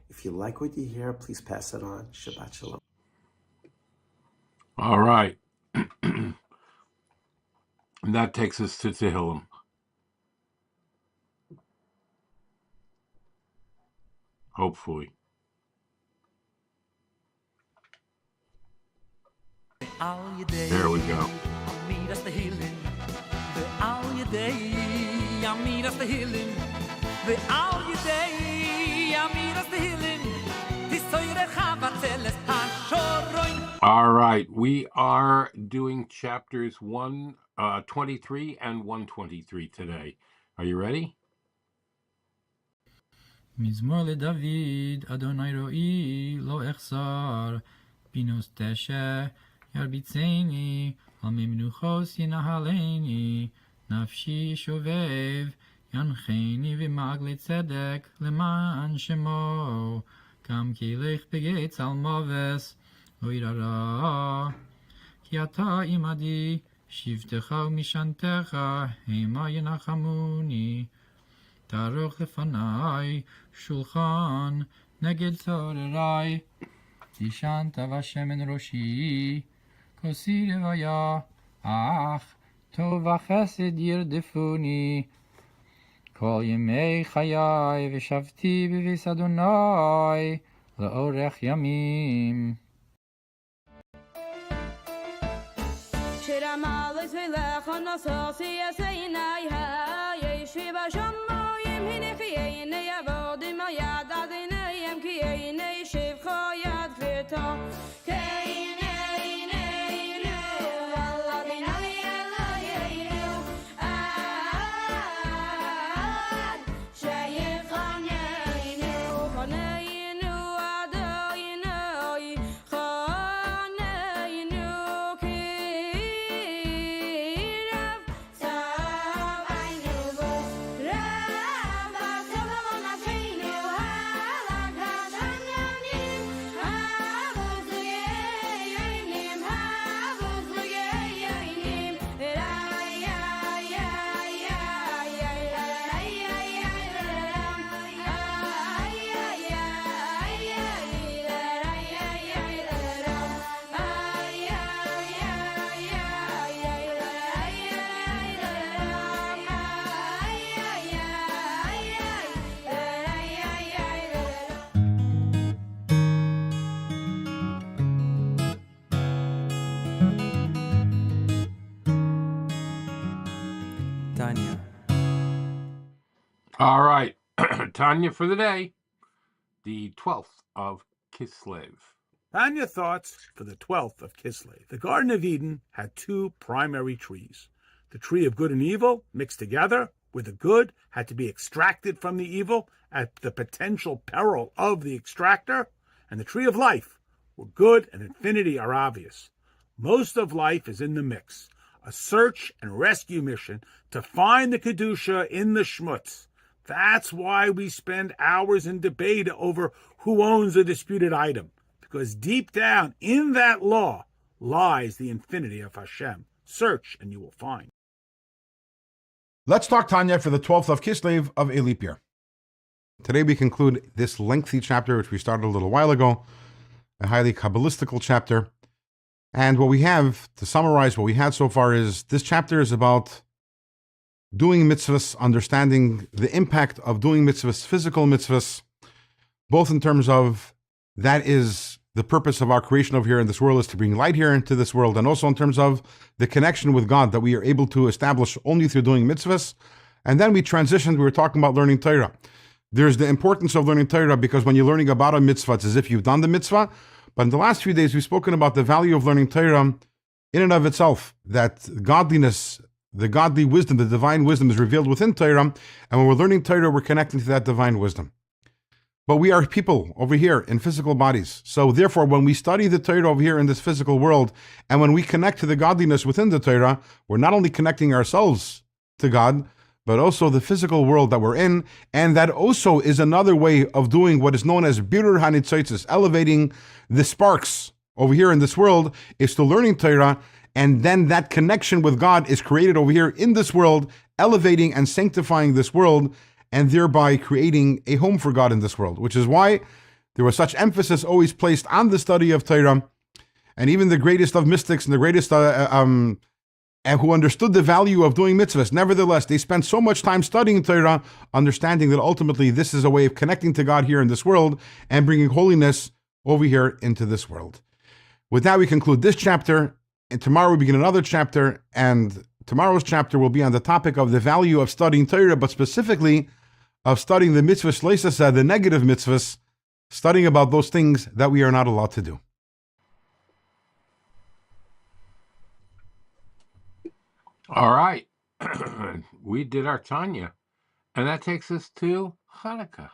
If you like what you hear, please pass it on. Shabbat shalom. All right. And that takes us to Tehillim. Hopefully. There we go. All right, we are doing chapters 123 and 123 today. Are you ready? מזמור לדוד, אדוני רואי, לא אחסר, בינוס תשע, ירביצני, על מי מנוחוס ינהלני, נפשי שובב, ינחני ומעגלי צדק, למען שמו, גם כי לך בגץ על מובס, לא ירא, כי אתה עמדי, שבטך ומשענתך, המה ינחמוני, תערוך לפניי שולחן נגד צורריי, תשענת בשמן ראשי, כוסי רוויה, אך טוב וחסד ירדפוני, כל ימי חיי ושבתי בביס אדוני לאורך ימים. שרמלס ולך נסוס יסעיני הישבי בשמיים הנה יעבוד עם היד עד עיניהם כי הנה ישב יד כבדו All right, Tanya for the day, the 12th of Kislev. Tanya thoughts for the 12th of Kislev. The Garden of Eden had two primary trees. The tree of good and evil mixed together, where the good had to be extracted from the evil at the potential peril of the extractor, and the tree of life, where good and infinity are obvious. Most of life is in the mix, a search and rescue mission to find the Kedusha in the schmutz. That's why we spend hours in debate over who owns a disputed item, because deep down in that law lies the infinity of Hashem. Search and you will find. Let's talk Tanya for the 12th of Kislev of a leap year. Today we conclude this lengthy chapter, which we started a little while ago, a highly Kabbalistical chapter. And what we have, to summarize what we had so far, is this chapter is about doing mitzvahs, understanding the impact of doing mitzvahs, physical mitzvahs, both in terms of that is the purpose of our creation over here in this world, is to bring light here into this world, and also in terms of the connection with God that we are able to establish only through doing mitzvahs. And then we transitioned, we were talking about learning Torah. There's the importance of learning Torah, because when you're learning about a mitzvah, it's as if you've done the mitzvah. But in the last few days, we've spoken about the value of learning Torah in and of itself, that godliness, the godly wisdom, the divine wisdom is revealed within Torah, and when we're learning Torah, we're connecting to that divine wisdom. But we are people over here in physical bodies. So therefore, when we study the Torah over here in this physical world, and when we connect to the godliness within the Torah, we're not only connecting ourselves to God, but also the physical world that we're in. And that also is another way of doing what is known as birur hanitzotzes, elevating the sparks over here in this world, is to learning Torah, and then that connection with God is created over here in this world, elevating and sanctifying this world, and thereby creating a home for God in this world, which is why there was such emphasis always placed on the study of Torah. And even the greatest of mystics and the greatest who understood the value of doing mitzvahs, nevertheless, they spent so much time studying Torah, understanding that ultimately this is a way of connecting to God here in this world and bringing holiness over here into this world. With that, we conclude this chapter, and tomorrow we begin another chapter, and tomorrow's chapter will be on the topic of the value of studying Torah, but specifically of studying the mitzvahs shleisasa, the negative mitzvahs, studying about those things that we are not allowed to do. All right. We did our Tanya. And that takes us to Hanukkah.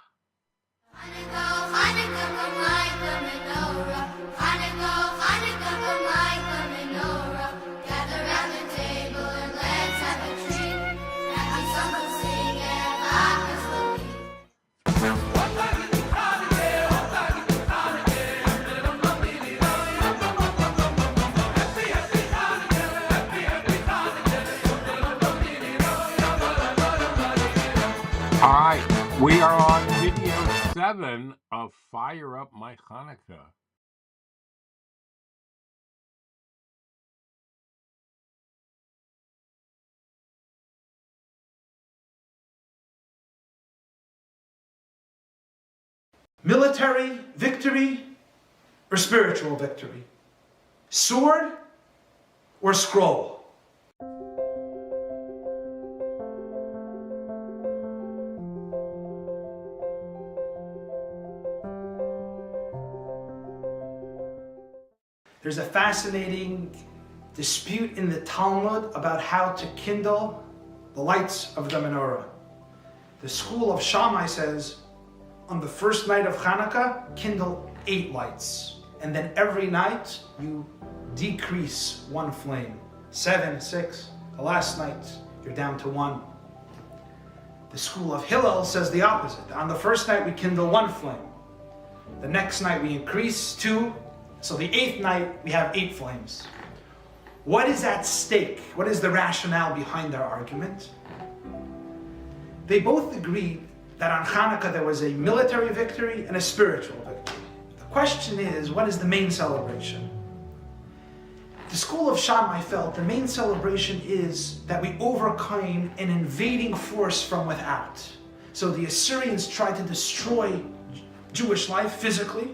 All right, we are on video 7 of Fire Up My Hanukkah. Military victory or spiritual victory? Sword or scroll? There's a fascinating dispute in the Talmud about how to kindle the lights of the menorah. The school of Shammai says, on the first night of Hanukkah, kindle 8 lights. And then every night, you decrease 1 flame. 7, 6, the last night, you're down to 1. The school of Hillel says the opposite. On the first night, we kindle 1 flame. The next night, we increase 2. So the 8th night, we have 8 flames. What is at stake? What is the rationale behind their argument? They both agreed that on Hanukkah there was a military victory and a spiritual victory. The question is, what is the main celebration? The school of Shammai felt the main celebration is that we overcame an invading force from without. So the Assyrians tried to destroy Jewish life physically,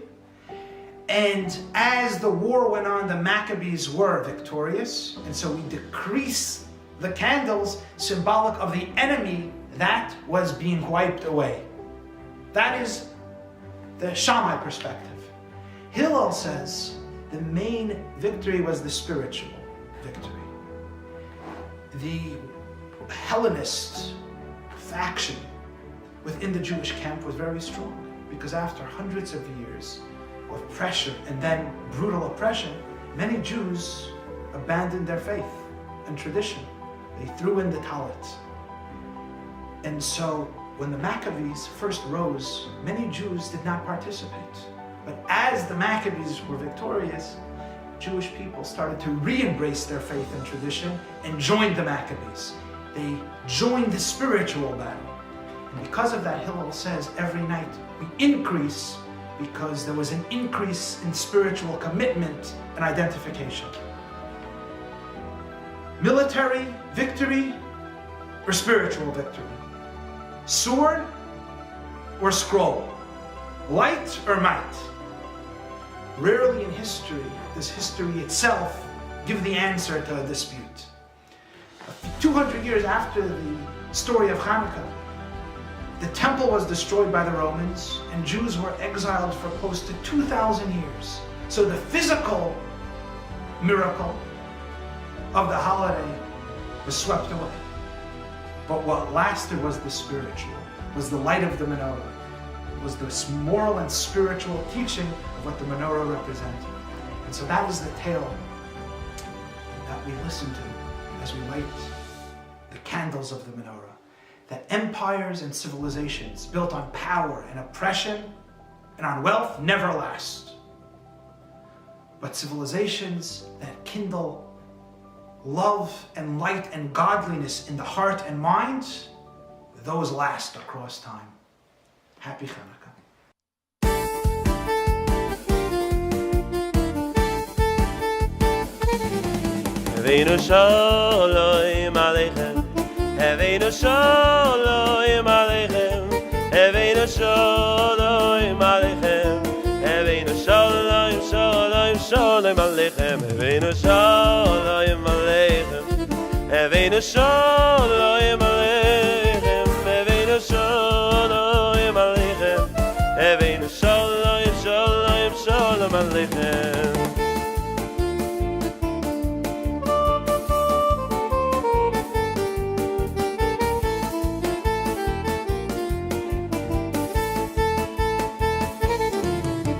and as the war went on, the Maccabees were victorious, and so we decrease the candles, symbolic of the enemy that was being wiped away. That is the Shammai perspective. Hillel says the main victory was the spiritual victory. The Hellenist faction within the Jewish camp was very strong, because after hundreds of years of pressure and then brutal oppression, many Jews abandoned their faith and tradition. They threw in the talit. And so when the Maccabees first rose, many Jews did not participate. But as the Maccabees were victorious, Jewish people started to re-embrace their faith and tradition and joined the Maccabees. They joined the spiritual battle. And because of that, Hillel says every night we increase, because there was an increase in spiritual commitment and identification. Military victory or spiritual victory? Sword or scroll? Light or might? Rarely in history does history itself give the answer to a dispute. 200 years after the story of Hanukkah, the temple was destroyed by the Romans, and Jews were exiled for close to 2,000 years. So the physical miracle of the holiday was swept away. But what lasted was the spiritual, was the light of the menorah, was the moral and spiritual teaching of what the menorah represented. And so that is the tale that we listen to as we light the candles of the menorah. That empires and civilizations built on power and oppression and on wealth never last. But civilizations that kindle love and light and godliness in the heart and mind, those last across time. Happy Hanukkah. Havenu shalom aleichem, Havenu shalom aleichem, Havenu shalom aleichem, Havenu shalom, shalom, shalom aleichem, Havenu shalom aleichem, Havenu shalom aleichem, Havenu shalom aleichem, Havenu shalom, shalom, shalom aleichem.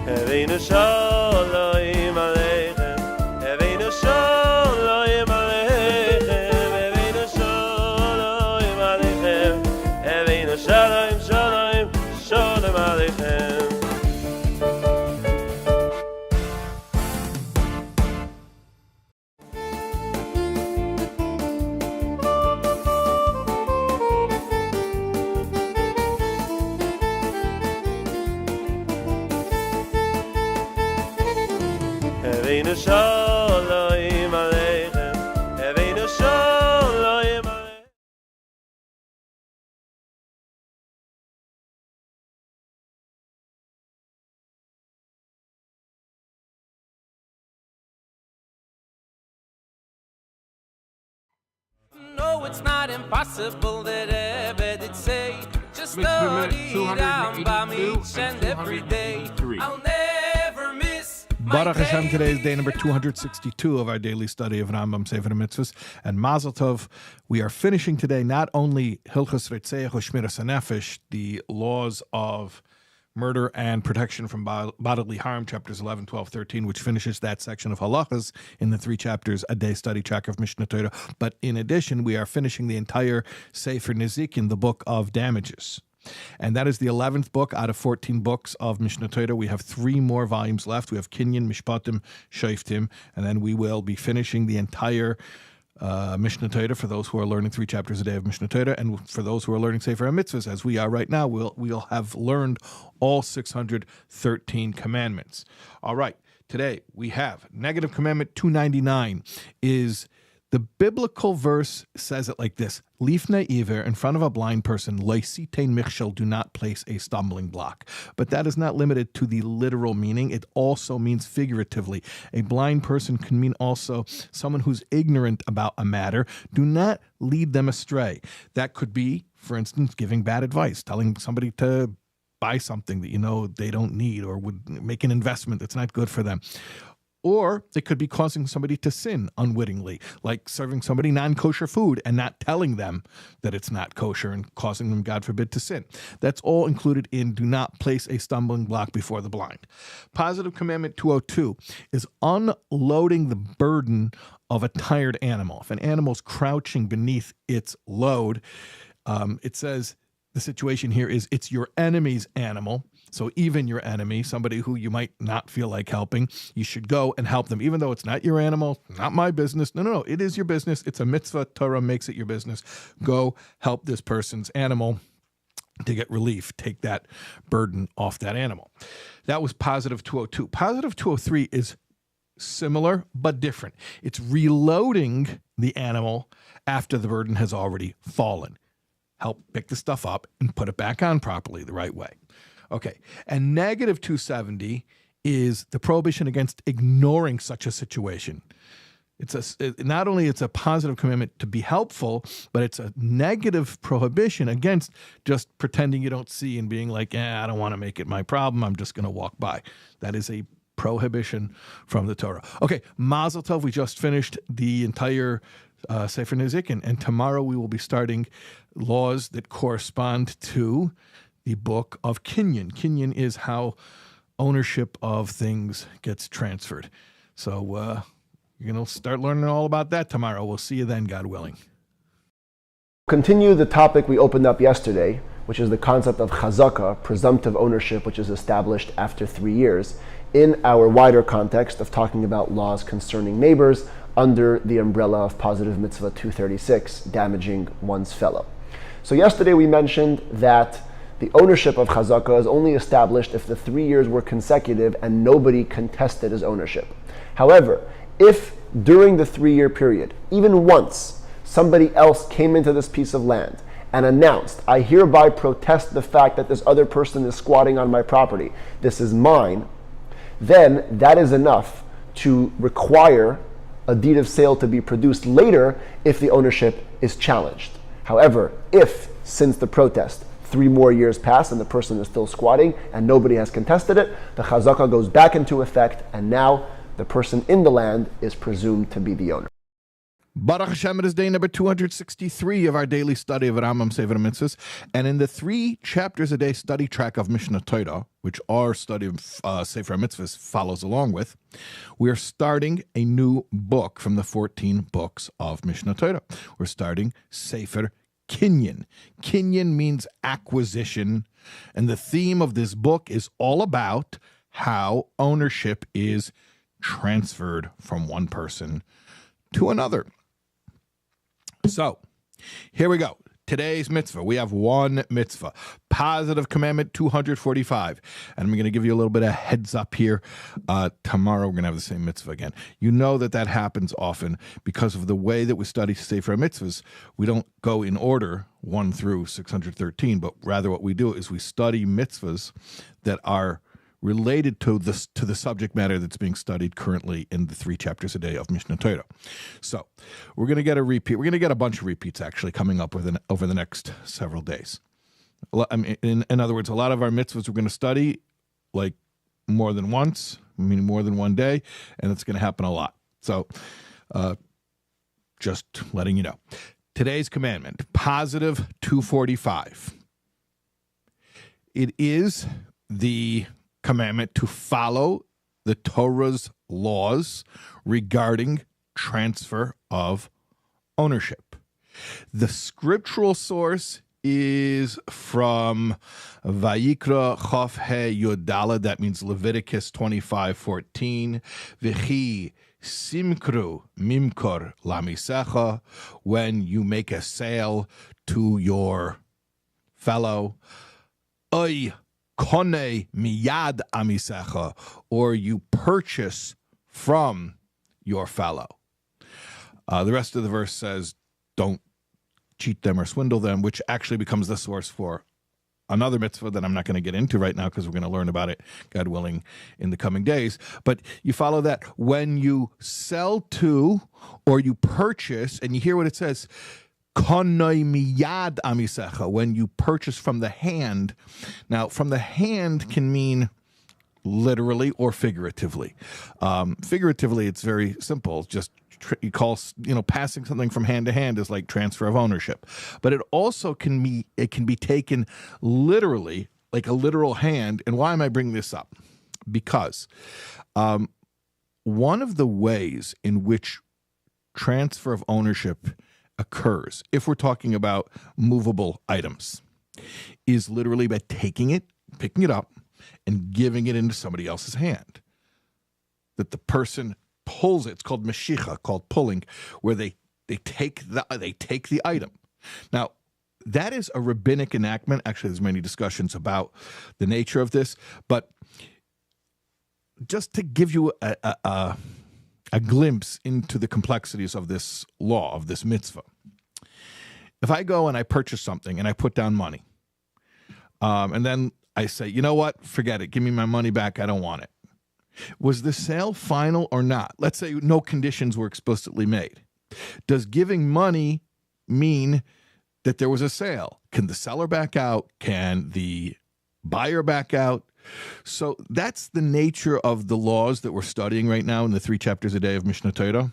Havenu shalom aleichem, Havenu shalom aleichem, Havenu shalom aleichem, Havenu shalom, shalom, shalom aleichem. Havenu shalom aleichem, Havenu shalom aleichem. No, it's not impossible that Ebed did say, just study down by me each and every day. I'll never miss. Baruch Hashem, today is day number 262 of our daily study of Rambam Sefer Mitzvahs. And Mazel Tov, we are finishing today not only Hilchos Reitzeach U'Shmiras HaNefesh, the laws of murder and protection from bodily harm, chapters 11, 12, 13, which finishes that section of halachas in the 3 chapters, a day study track of Mishnah Torah. But in addition, we are finishing the entire Sefer Nezikin, the book of damages. And that is the 11th book out of 14 books of Mishnah Torah. We have 3 more volumes left. We have Kinyan, Mishpatim, Shoftim, and then we will be finishing the entire Mishnah Torah for those who are learning 3 chapters a day of Mishnah Torah, and for those who are learning Sefer HaMitzvahs, as we are right now, we'll have learned all 613 commandments. All right, today we have negative commandment 299 is the biblical verse says it like this: Lifnei iver, in front of a blind person, loisitein michshel, do not place a stumbling block. But that is not limited to the literal meaning. It also means figuratively. A blind person can mean also someone who's ignorant about a matter. Do not lead them astray. That could be, for instance, giving bad advice, telling somebody to buy something that you know they don't need, or would make an investment that's not good for them. Or it could be causing somebody to sin unwittingly, like serving somebody non-kosher food and not telling them that it's not kosher and causing them, God forbid, to sin. That's all included in do not place a stumbling block before the blind. Positive commandment 202 is unloading the burden of a tired animal. If an animal's crouching beneath its load, it says the situation here is it's your enemy's animal. So even your enemy, somebody who you might not feel like helping, you should go and help them, even though it's not your animal, not my business. No, it is your business. It's a mitzvah. Torah makes it your business. Go help this person's animal to get relief. Take that burden off that animal. That was positive 202. Positive 203 is similar but different. It's reloading the animal after the burden has already fallen. Help pick the stuff up and put it back on properly the right way. Okay, and negative 270 is the prohibition against ignoring such a situation. Not only it's a positive commandment to be helpful, but it's a negative prohibition against just pretending you don't see and being like, I don't want to make it my problem, I'm just going to walk by. That is a prohibition from the Torah. Okay, Mazel Tov, we just finished the entire Sefer Nezikin, and tomorrow we will be starting laws that correspond to the book of Kinyan. Kinyan is how ownership of things gets transferred. So you're going to start learning all about that tomorrow. We'll see you then, God willing. Continue the topic we opened up yesterday, which is the concept of chazaka, presumptive ownership, which is established after 3 years, in our wider context of talking about laws concerning neighbors under the umbrella of positive mitzvah 236, damaging one's fellow. So yesterday we mentioned that the ownership of chazaka is only established if the 3 years were consecutive and nobody contested his ownership. However, if during the 3-year period, even once, somebody else came into this piece of land and announced, I hereby protest the fact that this other person is squatting on my property, this is mine, then that is enough to require a deed of sale to be produced later if the ownership is challenged. However, if, since the protest, 3 more years pass and the person is still squatting and nobody has contested it, the chazakah goes back into effect and now the person in the land is presumed to be the owner. Baruch Hashem, it is day number 263 of our daily study of Rambam Sefer Mitzvahs, and in the 3 chapters a day study track of Mishnah Torah, which our study of Sefer Mitzvahs follows along with, we are starting a new book from the 14 books of Mishnah Torah. We're starting Sefer Kinyan. Kinyan means acquisition, and the theme of this book is all about how ownership is transferred from one person to another. So, here we go. Today's mitzvah. We have one mitzvah. Positive commandment 245. And I'm going to give you a little bit of heads up here. Tomorrow we're going to have the same mitzvah again. You know that happens often because of the way that we study Sefer Mitzvahs. We don't go in order 1 through 613, but rather what we do is we study mitzvahs that are related to the subject matter that's being studied currently in the 3 chapters a day of Mishnah Torah. So we're going to get a repeat. We're going to get a bunch of repeats actually coming up over the next several days. I mean, in other words, a lot of our mitzvahs we're going to study like more than once, meaning more than one day, and it's going to happen a lot. So just letting you know. Today's commandment, positive 245. It is the commandment to follow the Torah's laws regarding transfer of ownership. The scriptural source is from Vayikra Chof He Yodala, that means Leviticus 25:14. V'chi simkru mimkor lamisecha, when you make a sale to your fellow. Oy Kone miyad amisecha, or you purchase from your fellow. The rest of the verse says, don't cheat them or swindle them, which actually becomes the source for another mitzvah that I'm not going to get into right now because we're going to learn about it, God willing, in the coming days. But you follow that when you sell to or you purchase, and you hear what it says, Konoi miyad amisecha, when you purchase from the hand. Now, from the hand can mean literally or figuratively. Figuratively, it's very simple. Just you call, passing something from hand to hand is like transfer of ownership. But it also can be taken literally, like a literal hand. And why am I bringing this up? Because one of the ways in which transfer of ownership occurs, if we're talking about movable items, is literally by taking it, picking it up, and giving it into somebody else's hand. That the person pulls it. It's called meshicha, called pulling, where they take the item. Now, that is a rabbinic enactment. Actually, there's many discussions about the nature of this, but just to give you a glimpse into the complexities of this law, of this mitzvah. If I go and I purchase something and I put down money, and then I say, you know what, forget it, give me my money back, I don't want it. Was the sale final or not? Let's say no conditions were explicitly made. Does giving money mean that there was a sale? Can the seller back out? Can the buyer back out? So that's the nature of the laws that we're studying right now in the 3 chapters a day of Mishnah Torah.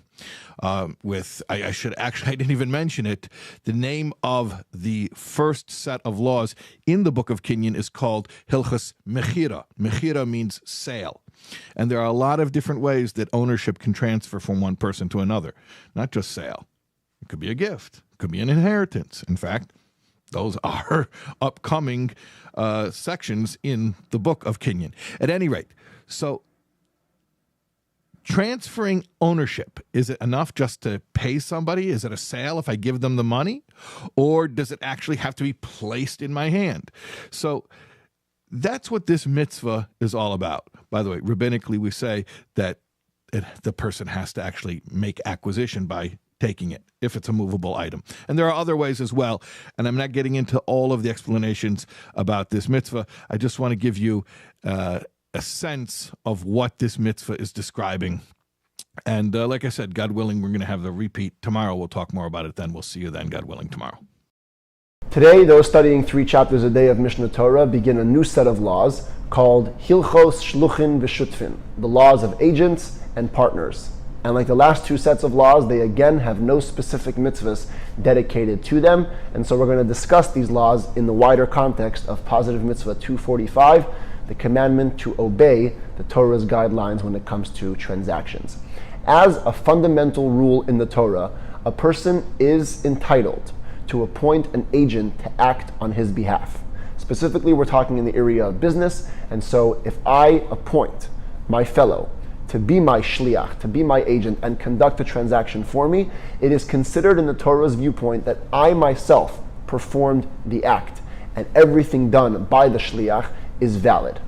I didn't even mention it. The name of the first set of laws in the book of Kinyan is called Hilchas Mechira. Mechira means sale. And there are a lot of different ways that ownership can transfer from one person to another, not just sale. It could be a gift. It could be an inheritance. In fact, those are upcoming sections in the book of Kinyan. At any rate, so transferring ownership, is it enough just to pay somebody? Is it a sale if I give them the money? Or does it actually have to be placed in my hand? So that's what this mitzvah is all about. By the way, rabbinically, we say that the person has to actually make acquisition by taking it, if it's a movable item. And there are other ways as well, and I'm not getting into all of the explanations about this mitzvah. I just want to give you a sense of what this mitzvah is describing. And like I said, God willing, we're going to have the repeat tomorrow. We'll talk more about it then. We'll see you then, God willing, tomorrow. Today, those studying 3 chapters a day of Mishnah Torah begin a new set of laws called Hilchos Shluchin V'Shutfin, the laws of agents and partners. And like the last 2 sets of laws, they again have no specific mitzvahs dedicated to them. And so we're going to discuss these laws in the wider context of Positive Mitzvah 245, the commandment to obey the Torah's guidelines when it comes to transactions. As a fundamental rule in the Torah, a person is entitled to appoint an agent to act on his behalf. Specifically, we're talking in the area of business, and so if I appoint my fellow to be my shliach, to be my agent, and conduct a transaction for me, it is considered in the Torah's viewpoint that I myself performed the act, and everything done by the shliach is valid.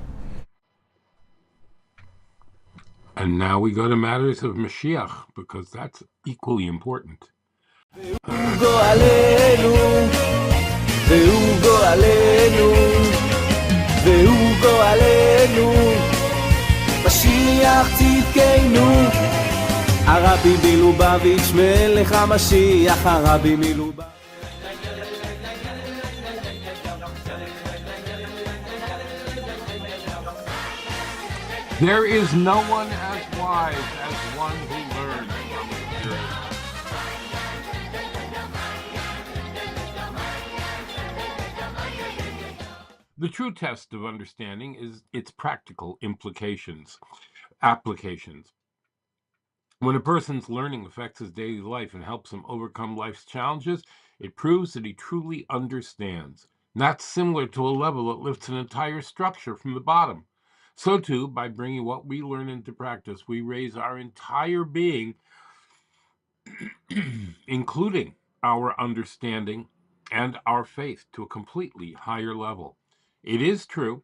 And now we go to matters of Mashiach, because that's equally important. משיח צדקנו, הרבי מלובביץ' מלך המשיח, הרבי מלובביץ'. There is no one as wise as one who learns from experience. The true test of understanding is its practical applications. When a person's learning affects his daily life and helps him overcome life's challenges, it proves that he truly understands. And that's similar to a level that lifts an entire structure from the bottom. So too, by bringing what we learn into practice, we raise our entire being, including our understanding and our faith, to a completely higher level. It is true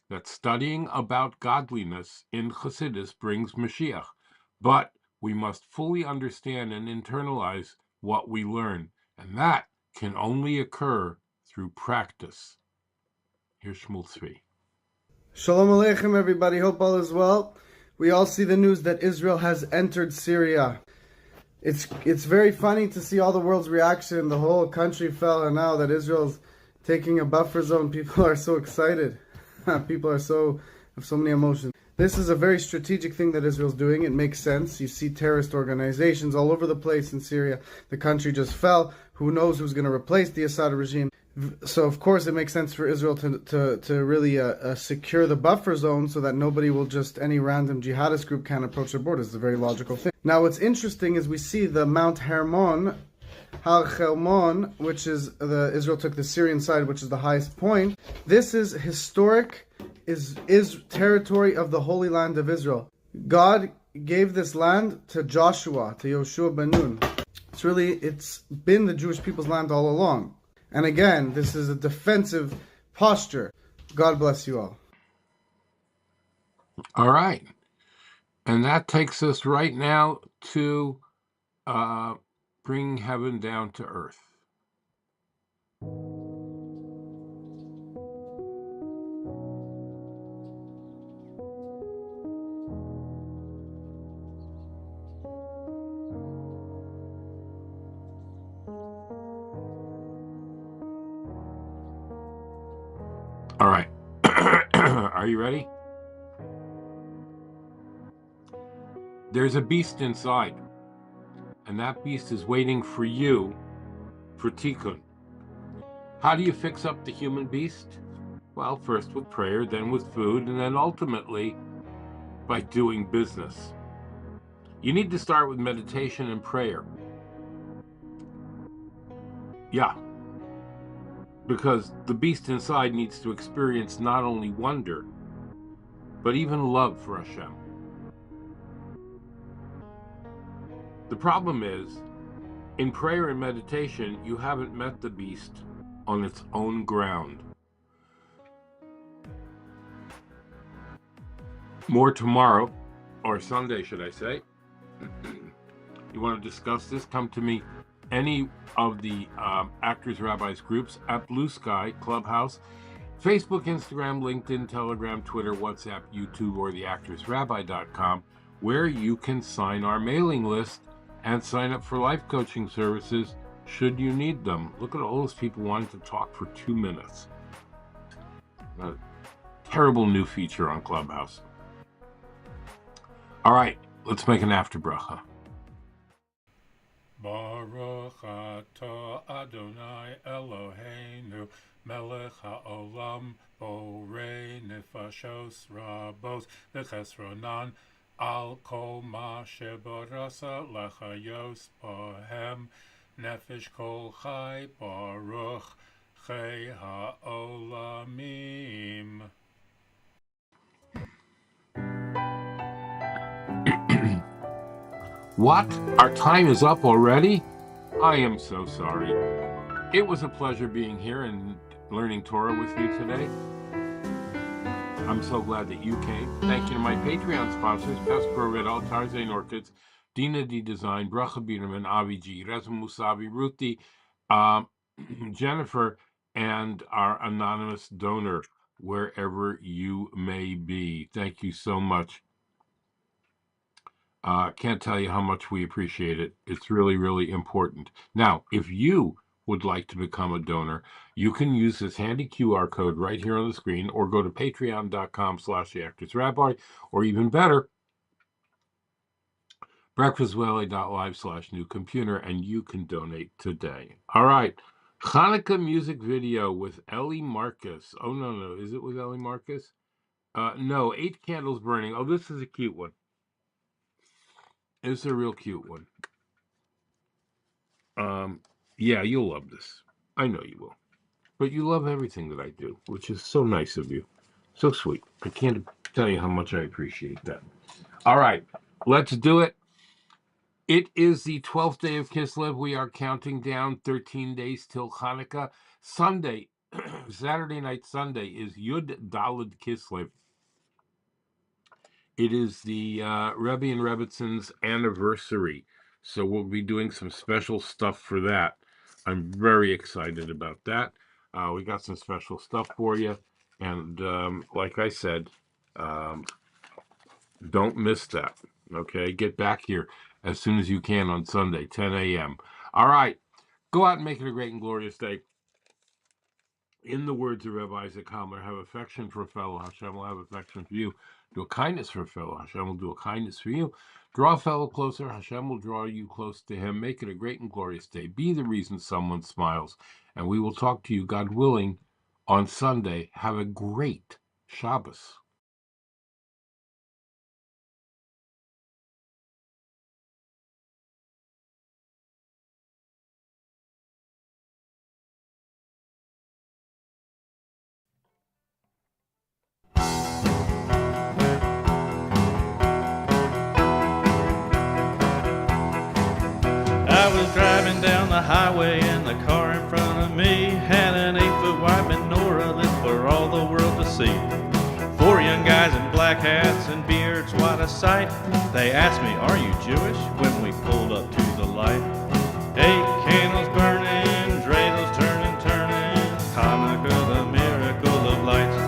that studying about godliness in Chassidus brings Mashiach, but we must fully understand and internalize what we learn, and that can only occur through practice. Here's Shmuel Tzvi. Shalom Aleichem, everybody. Hope all is well. We all see the news that Israel has entered Syria. It's very funny to see all the world's reaction. The whole country fell, and now that Israel's taking a buffer zone, people are so excited. People have so many emotions. This is a very strategic thing that Israel's doing. It makes sense. You see terrorist organizations all over the place in Syria. The country just fell. Who knows who's going to replace the Assad regime? So of course it makes sense for Israel to really secure the buffer zone so that nobody will any random jihadist group can approach their borders. It's a very logical thing. Now what's interesting is we see the Mount Hermon, Har Chelmon, which is Israel took the Syrian side, which is the highest point. This is historic, is territory of the Holy Land of Israel. God gave this land to Joshua, to Yoshua ben Nun. It's been the Jewish people's land all along. And again, this is a defensive posture. God bless you all. All right. And that takes us right now to bring heaven down to earth. All right. Are you ready? There's a beast inside, and that beast is waiting for you for tikkun. How do you fix up the human beast? Well, first with prayer, then with food, and then ultimately by doing business. You need to start with meditation and prayer. Yeah, because the beast inside needs to experience not only wonder, but even love for Hashem. The problem is, in prayer and meditation, you haven't met the beast on its own ground. More tomorrow, or Sunday, should I say. You want to discuss this? Come to me, any of the Actors Rabbis groups at Blue Sky, Clubhouse, Facebook, Instagram, LinkedIn, Telegram, Twitter, WhatsApp, YouTube, or theactorsrabbi.com, where you can sign our mailing list and sign up for life coaching services should you need them. Look at all those people wanting to talk for 2 minutes. A terrible new feature on Clubhouse. All right, let's make an after bracha. Baruch atah Adonai Eloheinu melech haolam borei nefashos rabos v'chesronan al kol ma shebarasa lachayos bohem nefesh kol chai baruch chei haolamim. What? Our time is up already? I am so sorry. It was a pleasure being here and learning Torah with you today. I'm so glad that you came. Thank you to my Patreon sponsors, Pespro Riddle, Tarzan Orchids, Dina D Design, Bracha Biederman, Avi G, Reza Musavi, Ruthie, Jennifer, and our anonymous donor, wherever you may be. Thank you so much. Can't tell you how much we appreciate it. It's really, really important. Now, if you would like to become a donor, you can use this handy QR code right here on the screen, or go to patreon.com/theactorsrabbi, or even better, breakfastwitheli.live/new-computer, and you can donate today. All right. Hanukkah music video with Elli Marcus. Oh, no. Is it with Elli Marcus? No, 8 candles burning. Oh, this is a cute one. It's a real cute one. Yeah, you'll love this. I know you will. But you love everything that I do, which is so nice of you. So sweet. I can't tell you how much I appreciate that. All right, let's do it. It is the 12th day of Kislev. We are counting down 13 days till Hanukkah. Sunday, Saturday night Sunday, is Yud Daled Kislev. It is the Rebbe and Rebbitzins' anniversary, so we'll be doing some special stuff for that. I'm very excited about that. We got some special stuff for you, and like I said, don't miss that, okay? Get back here as soon as you can on Sunday, 10 a.m. All right, go out and make it a great and glorious day. In the words of Rabbi Isaac Hamler, have affection for a fellow, Hashem will have affection for you. Do a kindness for a fellow, Hashem will do a kindness for you. Draw a fellow closer, Hashem will draw you close to him. Make it a great and glorious day. Be the reason someone smiles. And we will talk to you, God willing, on Sunday. Have a great Shabbos. I was driving down the highway and the car in front of me had an 8-foot wide menorah lit for all the world to see. 4 young guys in black hats and beards, what a sight. They asked me, "Are you Jewish?" when we pulled up to the light. 8 candles burning, dreidels turning, Hanukkah, the miracle of lights.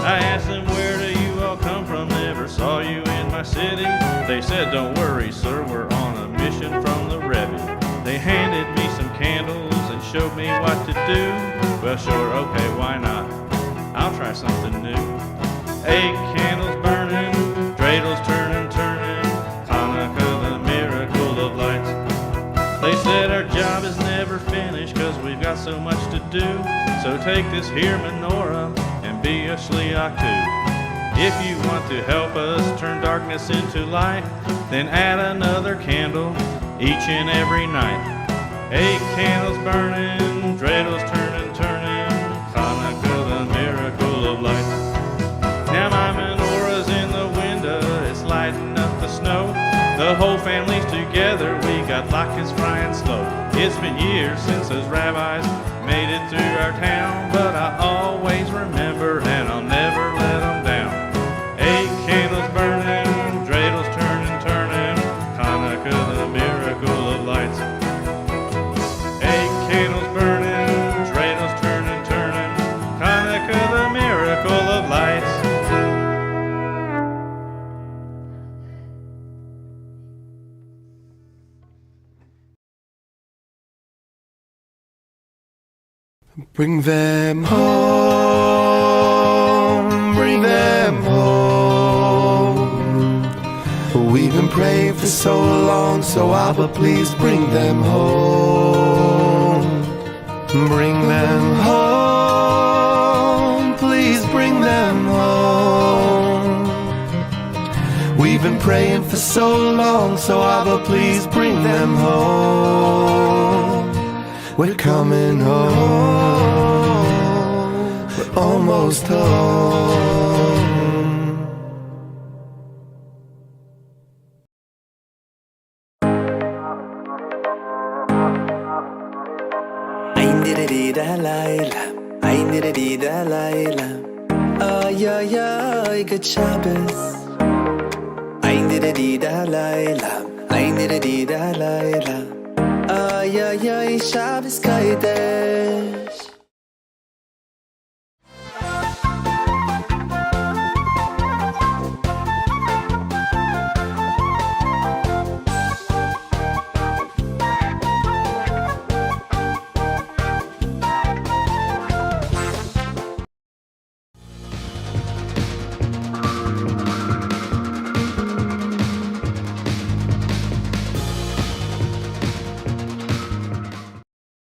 I asked them, "Where do you all come from? Never saw you in my city." They said, "Don't worry, sir, we're on a mission from the Rebbe." They handed me some candles and showed me what to do. Well, sure, okay, why not? I'll try something new. 8 candles burning, dreidels turning, Hanukkah, the miracle of lights. They said our job is never finished 'cause we've got so much to do. So take this here menorah and be a shliach too. If you want to help us turn darkness into light, then add another candle each and every night. 8 candles burning, dreidels turning, Hanukkah, the miracle of light. Now my menorah's in the window, it's lighting up the snow. The whole family's together, we got latkes frying slow. It's been years since those rabbis made it through our town, but I always remember and I'll never let them down. 8 candles burning, dreidels turning, Hanukkah, the miracle of lights. 8 candles burning, dreidels turning, Hanukkah, the miracle of lights. Bring them home, bring them home. We've been praying for so long, so Abba, please bring them home. Bring them home, please bring them home. We've been praying for so long, so Abba, please bring them home. We're coming home, we're almost home. Ein dida Laila, ein dida Laila. Ay ay ay, good Shabbos. Ein dida Laila, ein dida Laila. Ay ay ay, Shabbos Kodesh.